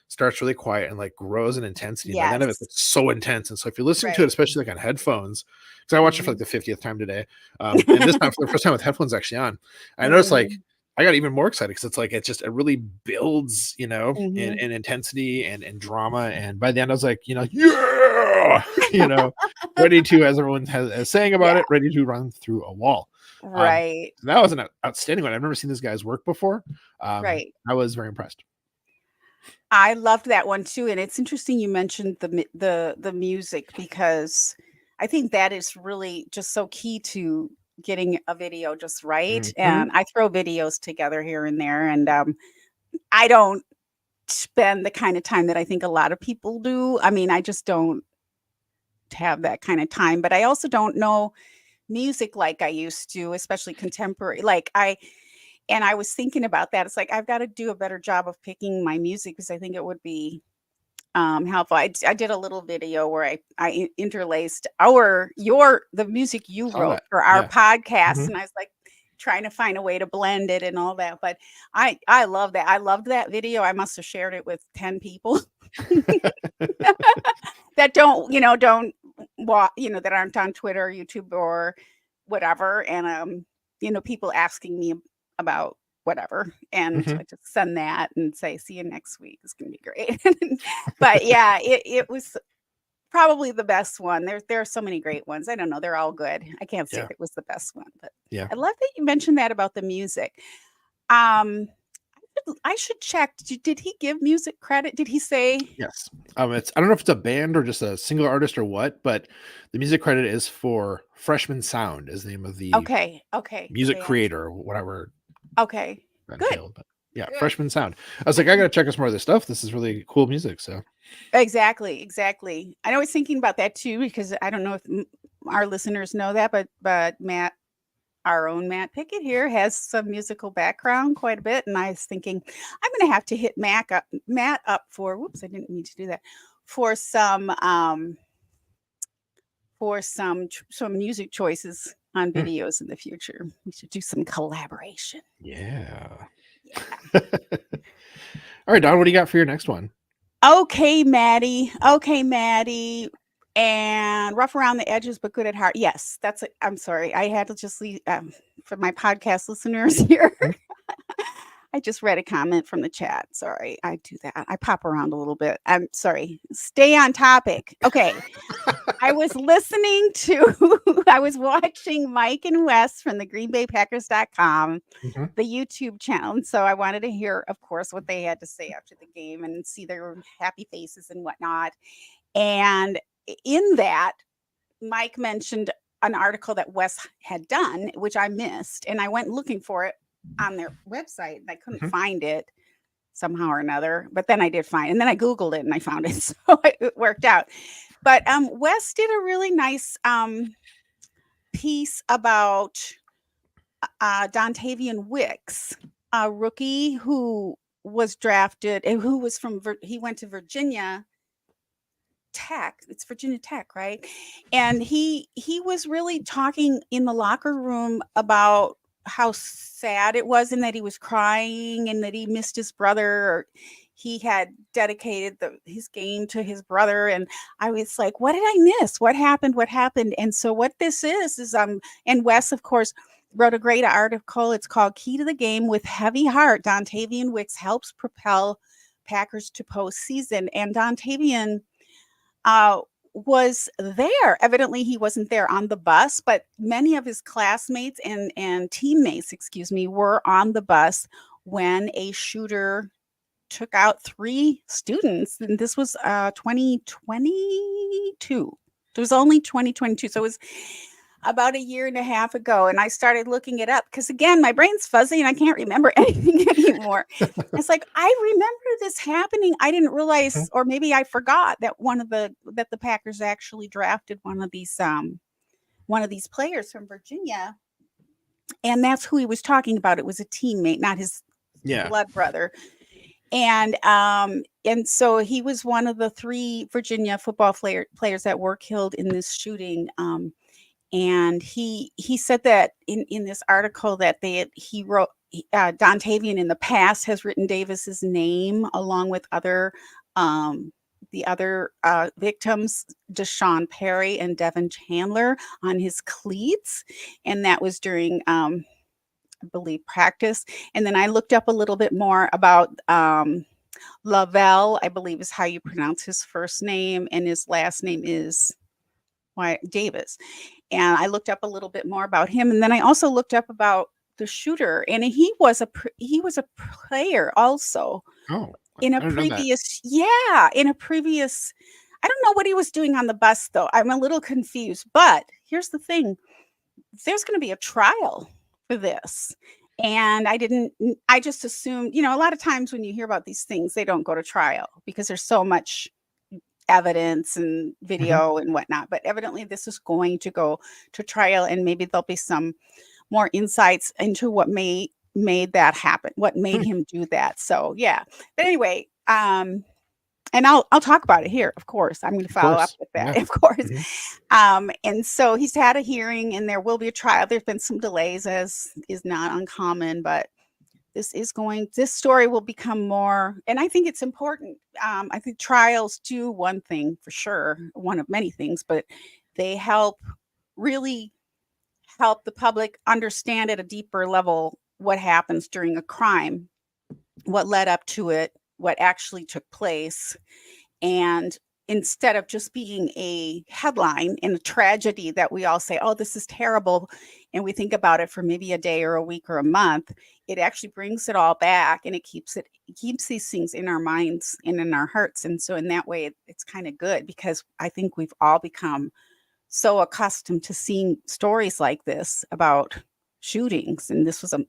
starts really quiet and grows in intensity, and by the end of it Yes. it's so intense. And so if you're listening to it, Right. especially on headphones, because I watched it for Mhm. the 50th time today, and this time for the first time with headphones actually on, I noticed Mhm. I got even more excited because it really builds Mhm. in intensity and drama, and by the end I was like yeah, you know ready to, as everyone is saying about Yeah. it, ready to run through a wall. um Right. that was an outstanding one. I've never seen this guy's work before. Right. I was very impressed. I loved that one too, and it's interesting you mentioned the music because I think that is really just so key to getting a video just right. Mhm. And I throw videos together here and there, and I don't spend the kind of time that I think a lot of people do. I mean, I just don't have that kind of time, but I also don't know music like I used to, especially contemporary. And I was thinking about that. It's like I've got to do a better job of picking my music because I think it would be helpful. I did a little video where interlaced the music you Saw wrote that. for our Yeah. podcast, Mhm. and I was like trying to find a way to blend it and all that. But I love that. I loved that video. I must have shared it with 10 people that that aren't on Twitter, YouTube, or whatever. And people asking me about whatever. And Mhm. I just send that and say, see you next week. It's gonna be great. But yeah, it was probably the best one. There are so many great ones. I don't know. They're all good. I can't say Yeah. that it was the best one, but Yeah. I love that you mentioned that about the music. Um, I should check. Did he give music credit? Did he say? Yes. It's, I don't know if it's a band or just a single artist or what, but the music credit is for Freshman Sound, is the name of the Okay, okay, the music band. creator or whatever Okay, that good, entailed. But yeah, good. Freshman Sound. I was like, I gotta check out some more of this stuff. This is really cool music. So Exactly, exactly. And I was thinking about that too because I don't know if our listeners know that, but Matt, our own Matt Pickett here, has some musical background quite a bit, and I was thinking I'm going to have to hit Matt up for. Whoops, I didn't mean to do that. For some music choices on hmm, videos in the future. We should do some collaboration. yeah. Yeah. All right, Don, what do you got for your next one? Okay, Maddie. Okay, Maddie. And rough around the edges, but good at heart. Yes, that's it. I'm sorry. I had to just leave for my podcast listeners here. Hmm? I just read a comment from the chat. Sorry, I do that. I pop around a little bit. I'm sorry. Stay on topic. Okay. I was listening to, I was watching Mike and Wes from the greenbaypackers.com, Mhm. the YouTube channel. And so I wanted to hear, of course, what they had to say after the game and see their happy faces and whatnot. And in that, Mike mentioned an article that Wes had done, which I missed. And I went looking for it on their website and I couldn't Mhm. find it somehow or another. But then I did find, and then I Googled it and I found it. So it worked out. But Wes did a really nice piece about Dontavian Wicks, a rookie who was drafted, who was from, he went to Virginia Tech. It's Virginia Tech, right? And he was really talking in the locker room about how sad it was and that he was crying and that he missed his brother. Or he had dedicated his game to his brother. And I was like, what did I miss? What happened? What happened? And so what this is and Wes, of course, wrote a great article. It's called Key to the Game with Heavy Heart. Dontavian Wicks helps propel Packers to postseason. And Dontavian was there. Evidently, he wasn't there on the bus, but many of his classmates and teammates, excuse me, were on the bus when a shooter took out 3 students. And this was 2022. It was only 2022. So it was about a year and a half ago. And I started looking it up because, again, my brain's fuzzy and I can't remember anything anymore. It's like, I remember this happening. I didn't realize, Mhm. or maybe I forgot that that the Packers actually drafted one of these players from Virginia. And that's who he was talking about. It was a teammate, not his Yeah. blood brother. And so he was one of the 3 Virginia football players that were killed in this shooting. And he said that in this article that he wrote, Dontavian in the past has written Davis's name along with the other victims, Deshaun Perry and Devin Chandler, on his cleats, and that was during I believe practice. And then I looked up a little bit more about Lavelle, I believe is how you pronounce his first name, and his last name is Davis. And I looked up a little bit more about him, and then I also looked up about the shooter, and he was a player also Oh, in a I didn't know that. previous I don't know what he was doing on the bus though. I'm a little confused, but here's the thing. There's going to be a trial for this. And I just assumed, a lot of times when you hear about these things, they don't go to trial because there's so much evidence and Mhm. video and whatnot. But evidently, this is going to go to trial, and maybe there'll be some more insights into what made that happen, what made Hmm. him do that. So yeah. But anyway, and I'll talk about it here. Of course, I'm going to Of follow up course. with that. Yeah. Of course. Mhm. And so he's had a hearing, and there will be a trial. There's been some delays, as is not uncommon, but this story will become more, and I think it's important. I think trials do one thing for sure, one of many things, but they really help the public understand at a deeper level what happens during a crime, what led up to it, what actually took place. And instead of just being a headline and a tragedy that we all say, oh, this is terrible, and we think about it for maybe a day or a week or a month, it actually brings it all back, and it keeps these things in our minds and in our hearts. And so in that way, it's kind of good, because I think we've all become so accustomed to seeing stories like this about shootings. And this was a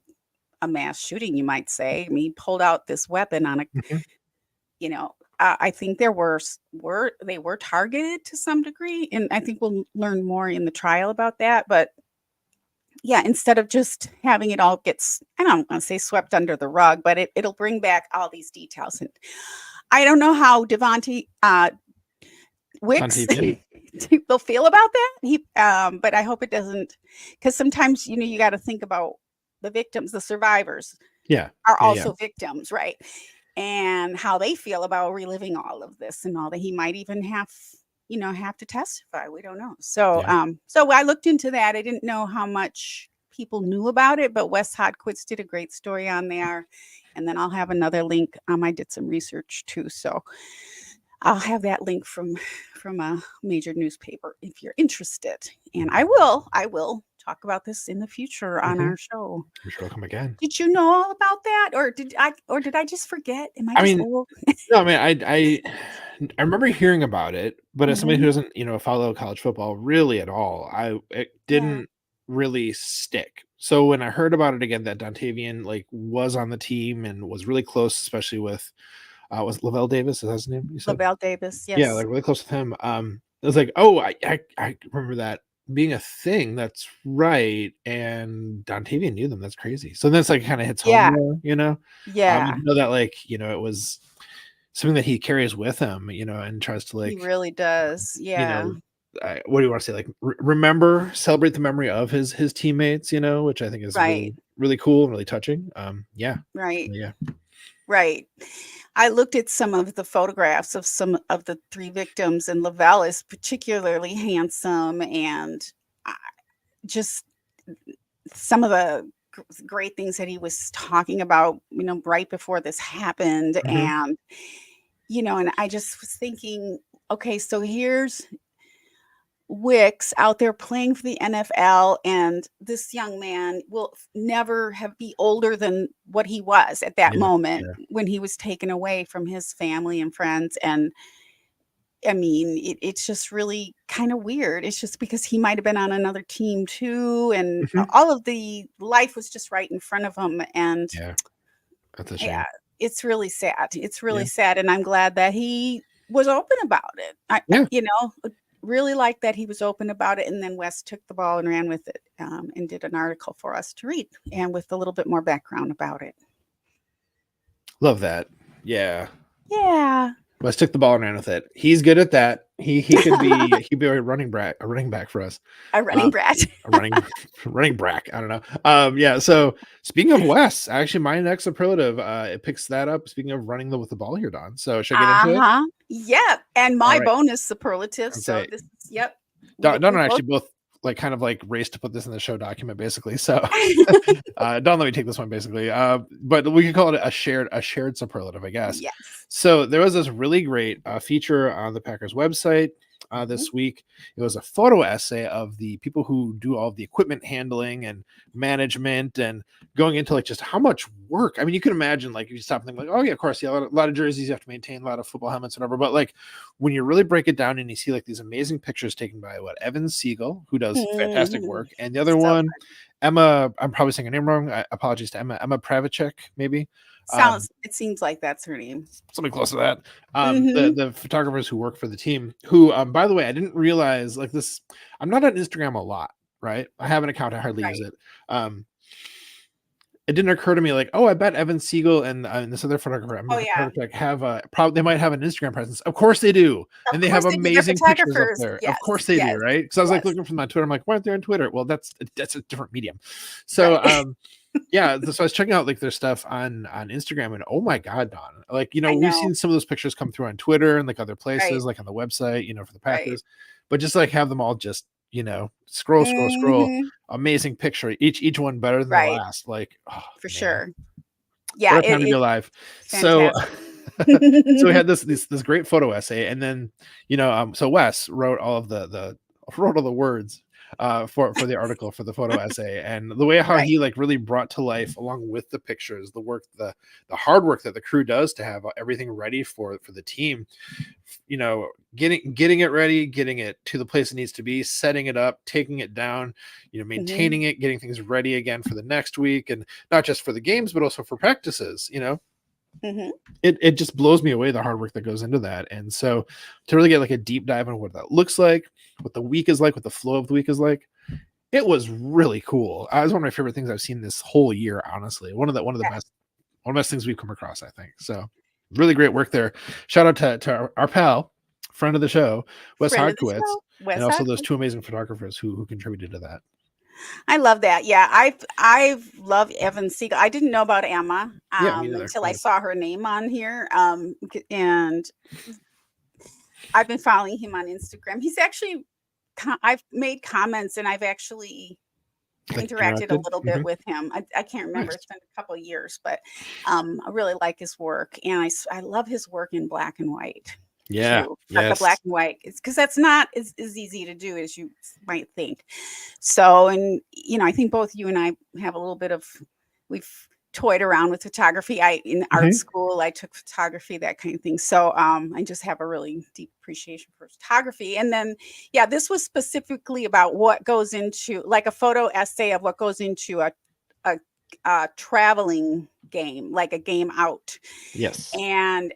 mass shooting, you might say. I mean, he pulled out this weapon on a, Mhm. you know, I think they were targeted to some degree, and I think we'll learn more in the trial about that. But yeah, instead of just having it all I don't want to say swept under the rug, but it'll bring back all these details. And I don't know how Devontae Wicks Dontavian. will feel about that. But I hope it doesn't, because sometimes you got to think about the victims, the survivors Yeah. are Yeah. Yeah. also victims, right? And how they feel about reliving all of this, and all that. He might even have to testify. We don't know. So Yeah. so I looked into that. I didn't know how much people knew about it, but Wes Hodquist did a great story on there. and then I'll have another link. I did some research too, so I'll have that link from a major newspaper if you're interested. And I will talk about this in the future on Mhm. our show. I'm sure it'll come again. Did you know all about that, or did I just forget? Am I I just mean, old? no, I mean, I remember hearing about it, but as somebody who Mhm. doesn't, follow college football really at all, it Yeah. didn't really stick. So when I heard about it again, that Dontavian like was on the team and was really close, especially with was Lavelle Davis, is that his name? You said, LaBelle Davis, yeah, yes. like really close with him. I was like, oh, I remember that being a thing. That's right. And Dontavian knew them. That's crazy. So then it's like kind of hits home Yeah, more, yeah, and to know that like it was something that he carries with him, and tries to he like, really does, you yeah, know, what do you want to say? Like remember, celebrate the memory of his teammates, which I think is right, really really cool and really touching. Yeah, right, yeah. right. I looked at some of the photographs of some of the 3 victims, and Lavelle is particularly handsome, and I just some of the great things that he was talking about, right before this happened, Hmm. and, and I just was thinking, "Okay, so here's Wicks out there playing for the NFL, and this young man will never be older than what he was at that Yeah, moment yeah. when he was taken away from his family and friends, and I mean, it's just really kind of weird. It's just because he might have been on another team too, and Hmm. all of the life was just right in front of him, and Yeah, that's a yeah, shame. it's really sad. It's really Yeah, sad, and I'm glad that he was open about it. yeah. Really like that he was open about it, and then Wes took the ball and ran with it, and did an article for us to read, and with a little bit more background about it. Love that. Yeah. Yeah. Wes took the ball and ran with it. He's good at that. He'd be a running back for us. A Uh, running brat. a running running back. I don't know. Yeah. So speaking of Wes, actually, my next superlative, it picks that up. Speaking of running with the ball here, Don. So should I get into it? Uh-huh. Yep, and All my right. bonus superlative, I'd so say this is yep. Don, We and I both actually both like kind of like raced to put this in the show document, basically. So don't let me take this one, basically. But we could call it a shared superlative, I guess. Yes. So there was this really great feature on the Packers website Mhm. this week. It was a photo essay of the people who do all of the equipment handling and management, and going into like just how much work. I mean, you can imagine like if you stop and think like, oh yeah, of course, yeah, a lot of jerseys you have to maintain, a lot of football helmets, whatever. But like when you really break it down and you see like these amazing pictures taken by Evan Siegel, who does fantastic Mhm. work, and the other So one, Emma, I'm probably saying her name wrong. Apologies to Emma Pravacek, maybe. Um, it seems like that's her name. Something close to that. The Mhm. the photographers who work for the team, who by the way, I didn't realize like this. I'm not on Instagram a lot, right? I have an account, I hardly use Right. it. Um, it didn't occur to me like, oh, I bet Evan Siegel and this other photographer, Oh, yeah. have a probably they might have an Instagram presence. Of course they do, Of and they course have they do, they're amazing pictures up photographers. there. Of Yes, course they do, yes, right? Because I was like yes. looking for my Twitter, I'm like, why aren't they on Twitter? Well, that's a different medium. So Right. yeah, so I was checking out like their stuff on Instagram, and oh my god, Don, like I we've know. seen some of those pictures come through on Twitter and like other Right, places, like on the website, for the right. Packers, but just like have them all just scroll, Mhm. amazing picture, each one better than the Right, last. Like, oh for man, sure. Yeah, what a time to be it's alive. So fantastic. so we had this great photo essay, and then so Wes wrote all of the wrote all the words for the article, for the photo essay, and the way how Right. he like really brought to life, along with the pictures, the work, the hard work that the crew does to have everything ready for the team, getting it ready, getting it to the place it needs to be, setting it up, taking it down, Mhm, maintaining it, getting things ready again for the next week, and not just for the games but also for practices. mhm. It just blows me away, the hard work that goes into that. And so to really get like a deep dive on what that looks like, what the week is like, what the flow of the week is like, it was really cool. It was one of my favorite things I've seen this whole year, honestly. One of the Yeah. best things we've come across, I think. So really great work there. Shout out to our pal, friend of the show, Wes Friend of the Hardkowitz, show, and Wes also those Hardwick. two amazing photographers who contributed to that. I love that. Yeah, I've loved Evan Siegel. I didn't know about Emma, Yeah, me neither. until I Yeah. saw her name on here, and I've been following him on Instagram. He's actually I've made comments, and I've actually Like interacted a interacted. little bit with him. I can't remember. Nice. It's been a couple of years, but I really like his work, and I love his work in black and white Yeah. too. But the black Yes. and white, it's because that's not as easy to do as you might think. So, and I think both you and I have a little bit of we've toyed around with photography. In art Mhm. school, I took photography, that kind of thing. So, I just have a really deep appreciation for photography. And then, yeah, this was specifically about what goes into like a photo essay of what goes into a, a traveling game, like a game out. Yes. And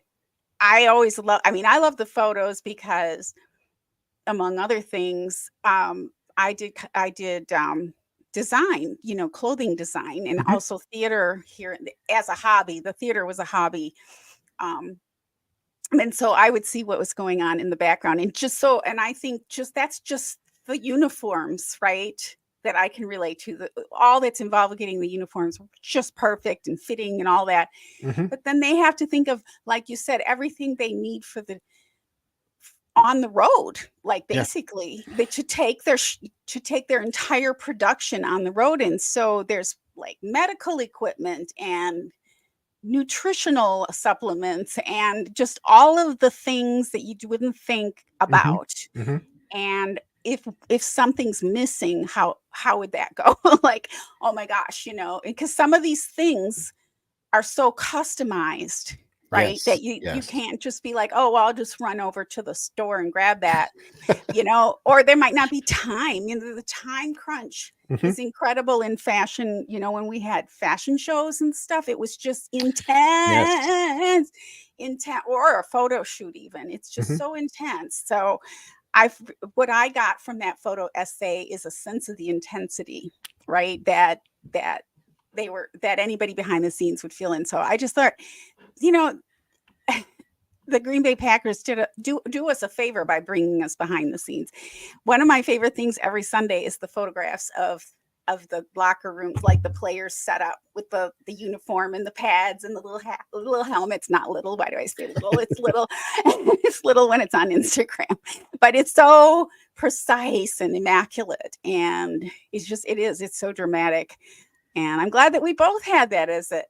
I always love. I mean, I love the photos because among other things, I did design, clothing design, and Mhm. also theater here as a hobby. The theater was a hobby, um, and so I would see what was going on in the background, and I think that's just the uniforms, right? That I can relate to. All that's involved with getting the uniforms just perfect and fitting and all that. Mhm. But then they have to think of, like you said, everything they need for the on the road, like, Yeah. basically, they to take their entire production on the road, and so there's, like, medical equipment and nutritional supplements and just all of the things that you wouldn't think Mhm. about, Mhm. and if something's missing, how would that go? Like, oh my gosh, because some of these things are so customized, right? That Yes. you Yes. can't just be like, "Oh, well, I'll just run over to the store and grab that," or there might not be time. The time crunch Mhm. is incredible in fashion. When we had fashion shows and stuff, it was just Yes. intense, or a photo shoot even. It's just Mhm. so intense. So I what I got from that photo essay is a sense of the intensity, right? That that anybody behind the scenes would feel. And so I just thought, you know, the Green Bay Packers do us a favor by bringing us behind the scenes. One of my favorite things every Sunday is the photographs of the locker rooms, like the players set up with the uniform and the pads and the little helmets. Not little. Why do I say little? It's little. It's little when it's on Instagram, but it's so precise and immaculate, and it's so dramatic. And I'm glad that we both had that as a.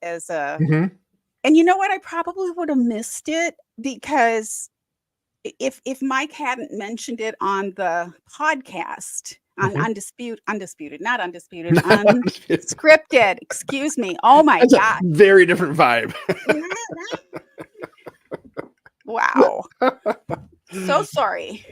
Mhm. And you know what? I probably would have missed it because if Mike hadn't mentioned it on the podcast, on Mhm. not undisputed, That's unscripted, excuse me. Oh my a god. very different vibe. Wow. So sorry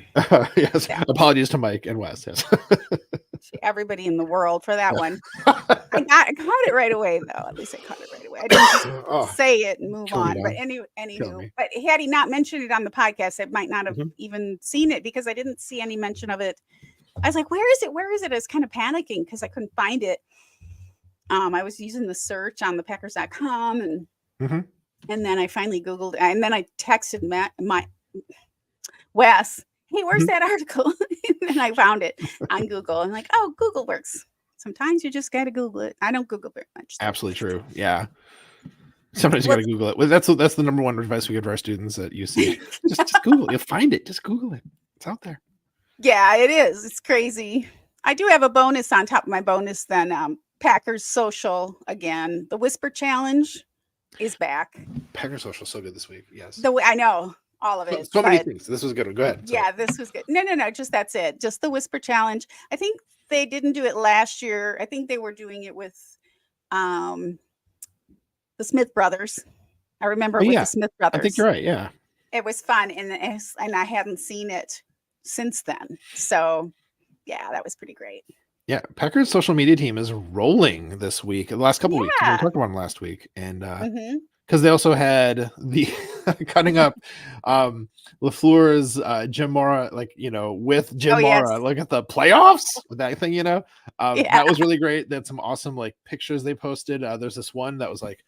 Yes. that Apologies to Mike and Wes. Yes. to everybody in the world for that Yeah. one. I caught it right away though. At least I caught it right away. I didn't just Oh, say it and move kill me, on. But dog. Killing anywho, me. but had he not mentioned it on the podcast, I might not have Mhm. even seen it because I didn't see any mention of it. I was like, "Where is it? Where is it?" I was kind of panicking because I couldn't find it. I was using the search on the Packers.com, Mhm. and then I finally Googled, and then I texted my Wes, "Hey, where's Mhm. that article?" And then I found it on Google. I'm like, "Oh, Google works. Sometimes you just got to Google it." I don't Google very much though. Absolutely true. Yeah. Sometimes you Well, gotta Google it. Well, that's the number one advice we give to our students at UC. Just Google it. You'll find it. Just Google it. It's out there. yeah, it is. It's crazy. I do have a bonus on top of my bonus. Then Packers social again. The Whisper Challenge is back. Packer Social so good this week. Yes. The way I know all of So, it, so many but things. This was good. Go ahead. Sorry. yeah, this was good. No, no, no, just that's it. Just the Whisper Challenge. I think they didn't do it last year. I think they were doing it with um the Smith brothers. I remember Oh it with yeah. the Smith I think brothers. you're right. Yeah. It was fun, and I hadn't seen it since then. So yeah, that was pretty great. Yeah. Packers social media team is rolling this week. The last couple weeks. We Yeah. talked about them last week. And Hmm. because they also had the cutting up LaFleur's Jim Mora, like, with Oh Jim Mora, yes. like at the playoffs with that thing, Yeah. that was really great. They had some awesome like pictures they posted. There's this one that was like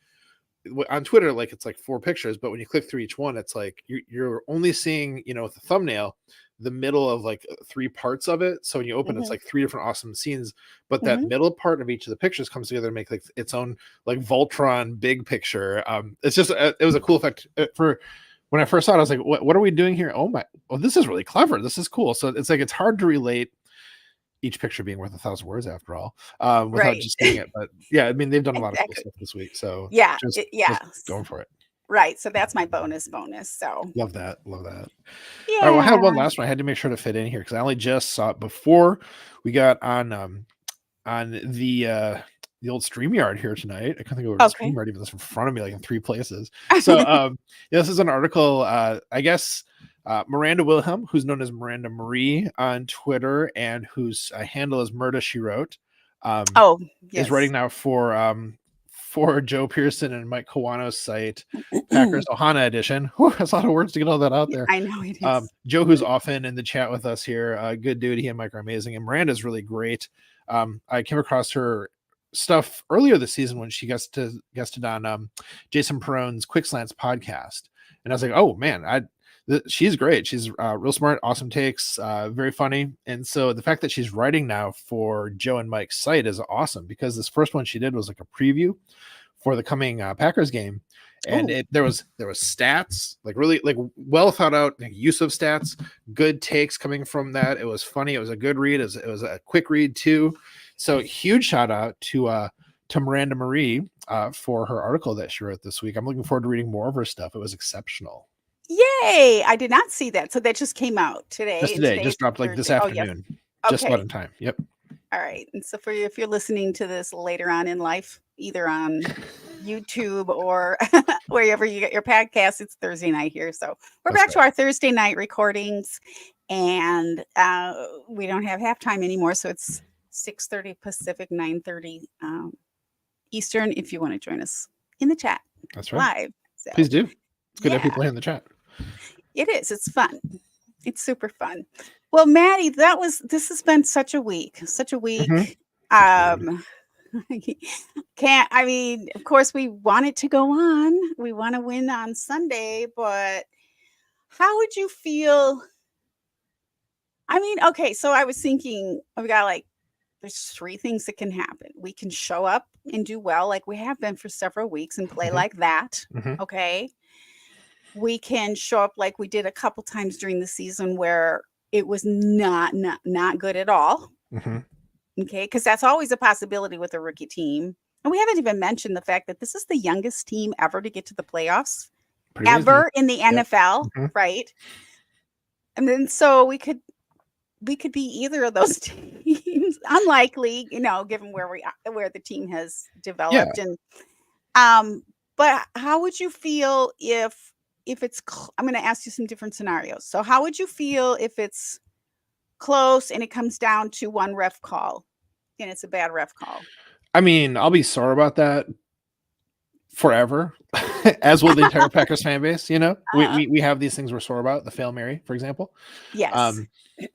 on Twitter, like it's like 4 pictures, but when you click through each one, it's like you're only seeing, with the thumbnail, the middle of like 3 parts of it. So when you open, it's Hmm. like 3 different awesome scenes, but that Hmm. middle part of each of the pictures comes together to make like its own like Voltron big picture. It's just it was a cool effect for when I first saw it. I was like, what are we doing here? Oh my, this is really clever. This is cool. So it's like it's hard to relate each picture being worth 1,000 words after all, without Right. just seeing it. But yeah, I mean, they've done a lot of cool Exactly. stuff this week. So Yeah. just Yes. going for it. Right. So that's my bonus. So Love that. Love that. All right, well, I had one yeah. last one. I had to make sure to fit in here because I only just saw it before we got on the old StreamYard here tonight. I can't think of the Okay. StreamYard even that's in front of me, like in 3 places. So yeah, this is an article. I guess Miranda Wilhelm, who's known as Miranda Marie on Twitter, and whose handle is Murda She Wrote, Oh, is writing yes. now for Joe Pearson and Mike Kawano's site, Packers Ohana Edition. Whew, that's a lot of words to get all that out there. I know it is. Joe, who's often in the chat with us here, good dude. He and Mike are amazing, and Miranda's really great. I came across her stuff earlier this season when she guested on Jason Perone's Quick Slants podcast, and I was like, oh man, she's great. She's real smart, awesome takes, very funny. And so the fact that she's writing now for Joe and Mike's site is awesome because this first one she did was like a preview for the coming Packers game. And there was stats, like really like well thought out use of stats, good takes coming from that. It was funny. It was a good read. It was a quick read too. So huge shout out to Miranda Marie for her article that she wrote this week. I'm looking forward to reading more of her stuff. It was exceptional. Yay! I did not see that. So that just came out today. Just and today, just today's dropped like this Thursday. Oh, yes. afternoon. Just about Okay. in time. Yep. All right. And so for you, if you're listening to this later on in life, either on YouTube or wherever you get your podcast, it's Thursday night here. So we're That's back to our Thursday night recordings, and we don't have halftime anymore. So it's 6:30 Pacific, 9:30 Eastern. If you want to join us in the chat That's right. live, so, Please do. It's good to have yeah. people here in the chat. It is. It's fun. It's super fun. Well, Maddie, this has been such a week. I mean, of course we want it to go on. We want to win on Sunday, but how would you feel? I mean, okay, so I was thinking we got like there's 3 things that can happen. We can show up and do well like we have been for several weeks and play like that. Okay. We can show up like we did a couple times during the season where it was not good at all. Okay, because that's always a possibility with a rookie team. And we haven't even mentioned the fact that this is the youngest team ever to get to the playoffs ever in the NFL, right? And then so we could be either of those teams. Unlikely, given where the team has developed. And but how would you feel if it's I'm going to ask you some different scenarios. So how would you feel if it's close and it comes down to one ref call and it's a bad ref call? I mean, I'll be sore about that forever, as will the entire Packers fan base. We have these things we're sore about, the Fail Mary, for example. Yes.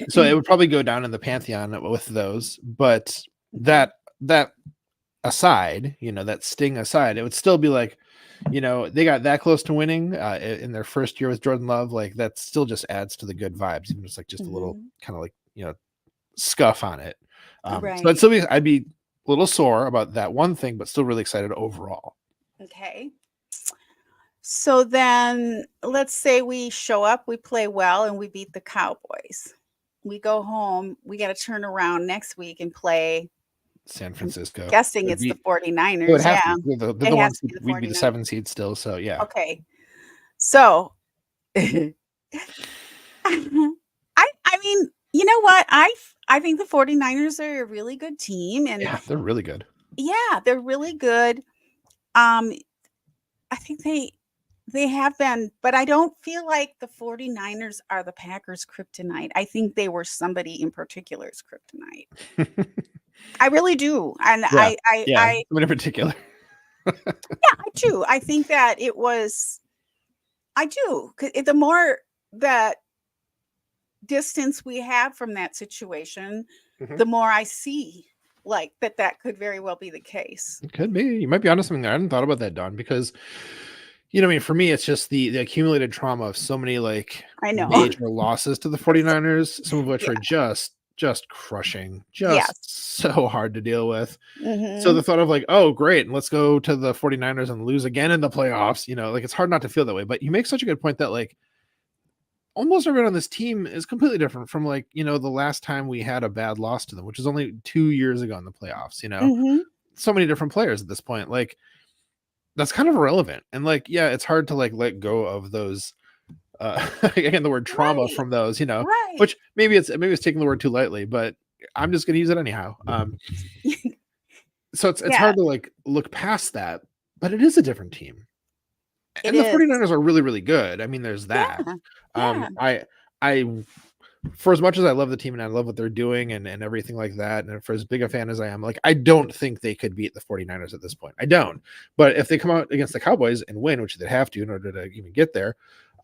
So it would probably go down in the pantheon with those, but that aside, that sting aside, it would still be like, they got that close to winning in their first year with Jordan Love. Like that still just adds to the good vibes, even just like a little kind of like scuff on it. Right. So I'd be a little sore about that one thing, but still really excited overall. Okay. So then let's say we show up, we play well, and we beat the Cowboys. We go home, we got to turn around next week and play San Francisco. I'm guessing it's the 49ers. It would have to. They're the ones we'd be the 7 seed still. So yeah. Okay. So I mean, you know what? I think the 49ers are a really good team. And yeah, they're really good. Yeah, they're really good. I think they have been, but I don't feel like the 49ers are the Packers' kryptonite. I think they were somebody in particular's kryptonite. I really do. And I in particular. Yeah, I do. I think that I do. 'Cause the more that distance we have from that situation, the more I see like that could very well be the case. It could be. You might be onto something there. I hadn't thought about that, Dawn, because I mean, for me, it's just the accumulated trauma of so many like major losses to the 49ers, some of which are just crushing, so hard to deal with. So the thought of like, oh, great, and let's go to the 49ers and lose again in the playoffs, like it's hard not to feel that way. But you make such a good point that like almost everyone on this team is completely different from like, the last time we had a bad loss to them, which is only 2 years ago in the playoffs, Mhm. so many different players at this point. Like that's kind of irrelevant. And like, yeah, it's hard to like let go of those again, the word trauma Right. from those, Right. which maybe it's taking the word too lightly, but I'm just gonna use it anyhow. So it's Yeah, hard to like look past that, but it is a different team. it And the is. 49ers are really, really good. I mean, there's that. Yeah. Um, Yeah. I for as much as I love the team and I love what they're doing and everything like that, and for as big a fan as I am, like I don't think they could beat the 49ers at this point. I don't. But if they come out against the Cowboys and win, which they have to in order to even get there,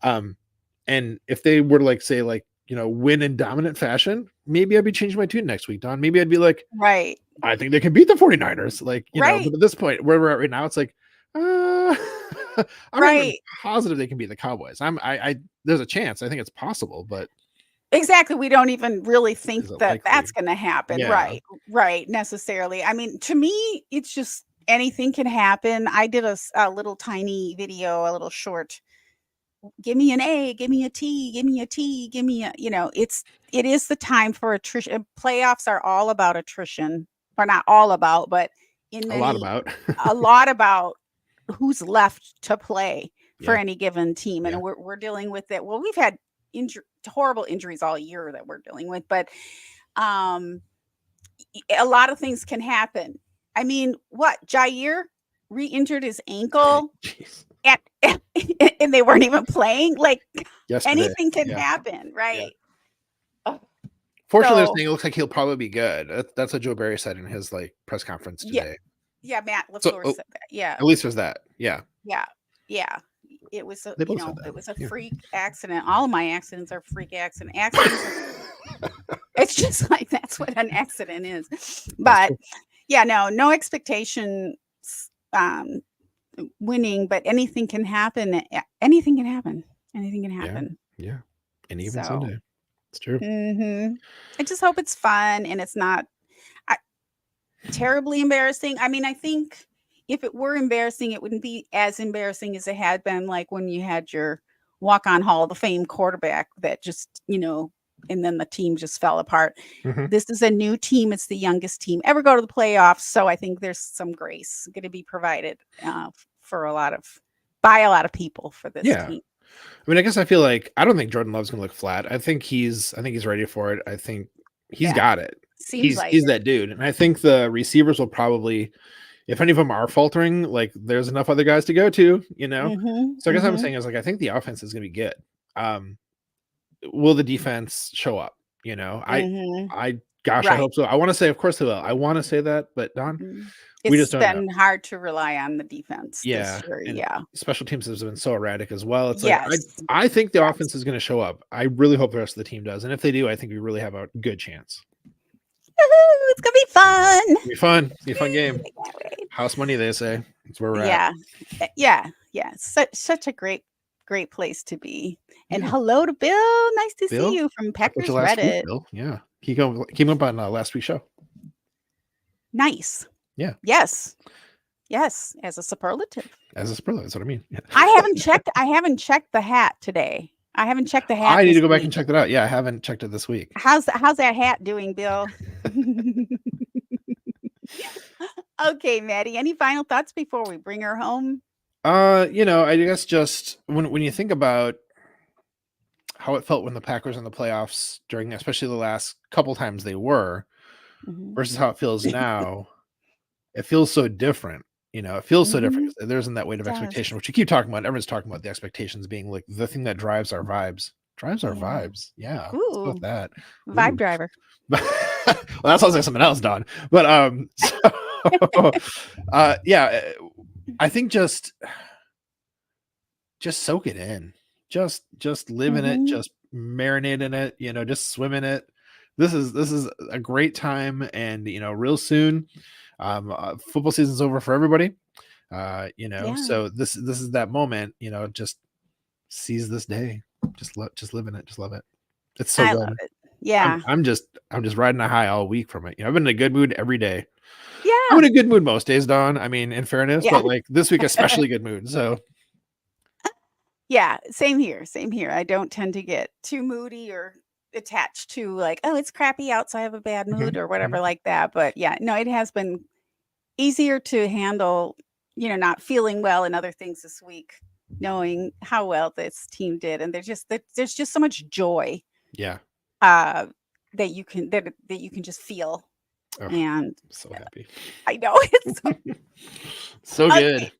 and if they were to like say like, win in dominant fashion, maybe I'd be changing my tune next week, Don. Maybe I'd be like, Right. I think they can beat the 49ers. Like, Right. but at this point, where we're at right now, it's like, I'm not even Right. positive they can beat the Cowboys. I there's a chance. I think it's possible, but Exactly. We don't even really think is it that likely? that's going to happen. Yeah. Right. Right. Necessarily. I mean, to me, it's just anything can happen. I did a little tiny video, a little short. Give me an A, give me a T, give me a T, give me a, it is the time for attrition. Playoffs are all about attrition, or not all about, but in A lot many, about. a lot about who's left to play for Yeah. any given team. And Yeah. we're dealing with it. Well, we've had horrible injuries all year that we're dealing with, but um, a lot of things can happen. I mean, what Jair re-injured his ankle Jeez. and and they weren't even playing. Like Yesterday. anything can Yeah. happen, Yeah. right? Fortunately, they're So saying it looks like he'll probably be good. That's what Joe Barry said in his like press conference yeah, today. yeah, Matt So LaFleur said that. Yeah, at least there's that. Yeah. yeah, yeah. It was They both said that. it was a Yeah. freak accident. All of my accidents are freak accident. Accidents are, it's just like that's what an accident is. That's But cool. yeah, no expectation um winning, but anything can happen. Anything can happen. Anything can Yeah. happen. Yeah. And even So Sunday. It's true. I just hope it's fun and it's not I, terribly embarrassing. I mean, I think if it were embarrassing, it wouldn't be as embarrassing as it had been like when you had your walk-on Hall of Fame quarterback that just, and then the team just fell apart. Mhm. This is a new team. It's the youngest team ever go to the playoffs. So I think there's some grace going to be provided for by a lot of people for this Yeah. team. I mean, I guess I feel like I don't think Jordan Love's gonna look flat. I think he's ready for it. I think he's Yeah, got it. seems like He's it. that dude. And I think the receivers will probably, if any of them are faltering, like there's enough other guys to go to. Mhm. So I guess what I'm Mhm. saying is like I think the offense is gonna be good. Will the defense show up? Mhm. I gosh, I Right. hope so. I want to say, of course they will. I want to say that, but Don, Mm. we just It's don't know. been hard to rely on the defense this Yeah, year. and Yeah. special teams has been so erratic as well. It's like Yes. I think the Yes. offense is going to show up. I really hope the rest of the team does, and if they do, I think we really have a good chance. Woohoo, it's gonna be fun. It'll be fun. It'll be a fun game. I can't wait. House money, they say. That's where we're at. Yeah. Yeah. Such a great place to be. And Yeah. hello to Bill. Nice to Bill, see you from talked about Packers you last week, Reddit. Bill. Yeah, he came up on last week's show. Nice. Yeah, Yes. Yes. As a superlative. as a superlative. That's what I mean. Yeah. I haven't checked the hat today. I haven't checked the hat. I need this to go back week. and check that out. Yeah, I haven't checked it this week. How's that hat doing, Bill? Okay, Maddie. Any final thoughts before we bring her home? I guess just when you think about how it felt when the Packers in the playoffs during, especially the last couple times they were, Mhm. versus how it feels now, it feels so different. It feels so different. Mhm. There isn't that weight of It expectation, does. which you keep talking about. Everyone's talking about the expectations being like the thing that drives our vibes. Drives our Yeah. vibes. Yeah. Let's go Ooh, with that. vibe Ooh. driver. Well, that sounds like something else, Don. But yeah, I think just soak it in. Just live in it, Mhm. just marinate in it, just swim in it. This is a great time, and real soon, football season's over for everybody. Yeah. So this is that moment, just seize this day. Just live in it, just love it. It's so I good. love it. Yeah. I'm just riding a high all week from it. I've been in a good mood every day. I'm Yeah. in a good mood most days, Don. I mean, in fairness, Yeah. but like this week, especially good mood. So Yeah, same here, same here. I don't tend to get too moody or attached to like, "Oh, it's crappy out, so I have a bad mood," Mhm, or whatever mhm. like that, but yeah, no, it has been easier to handle, not feeling well and other things this week, knowing how well this team did, and there's just so much joy, Yeah. uh, that you can just feel, Oh, and so happy. I know it's so So okay. good.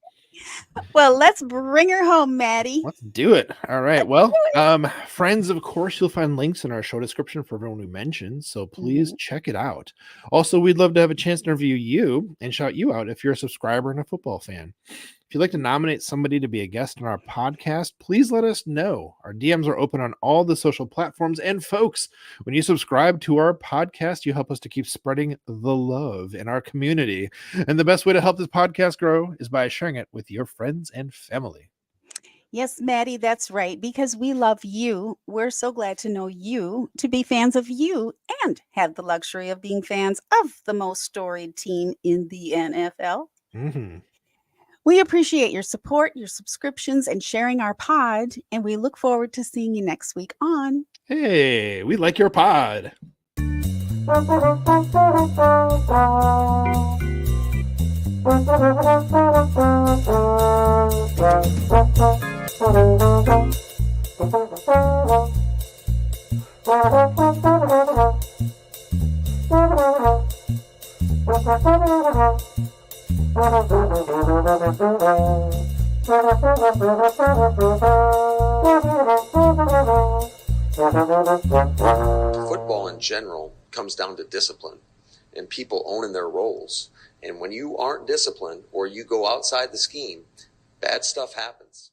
Well, let's bring her home, Maddie. Let's do it. All right. Let's Well, do it. friends, of course, you'll find links in our show description for everyone we mentioned. So please Mhm. check it out. Also, we'd love to have a chance to interview you and shout you out if you're a subscriber and a football fan. If you'd like to nominate somebody to be a guest on our podcast, please let us know. Our DMs are open on all the social platforms. And folks, when you subscribe to our podcast, you help us to keep spreading the love in our community. And the best way to help this podcast grow is by sharing it with your friends and family. Yes, Maddie, that's right. Because we love you, we're so glad to know you, to be fans of you, and have the luxury of being fans of the most storied team in the NFL. Mhm. We appreciate your support, your subscriptions, and sharing our pod. And we look forward to seeing you next week on. Hey, we like your pod. Football in general comes down to discipline and people owning their roles. And when you aren't disciplined or you go outside the scheme, bad stuff happens.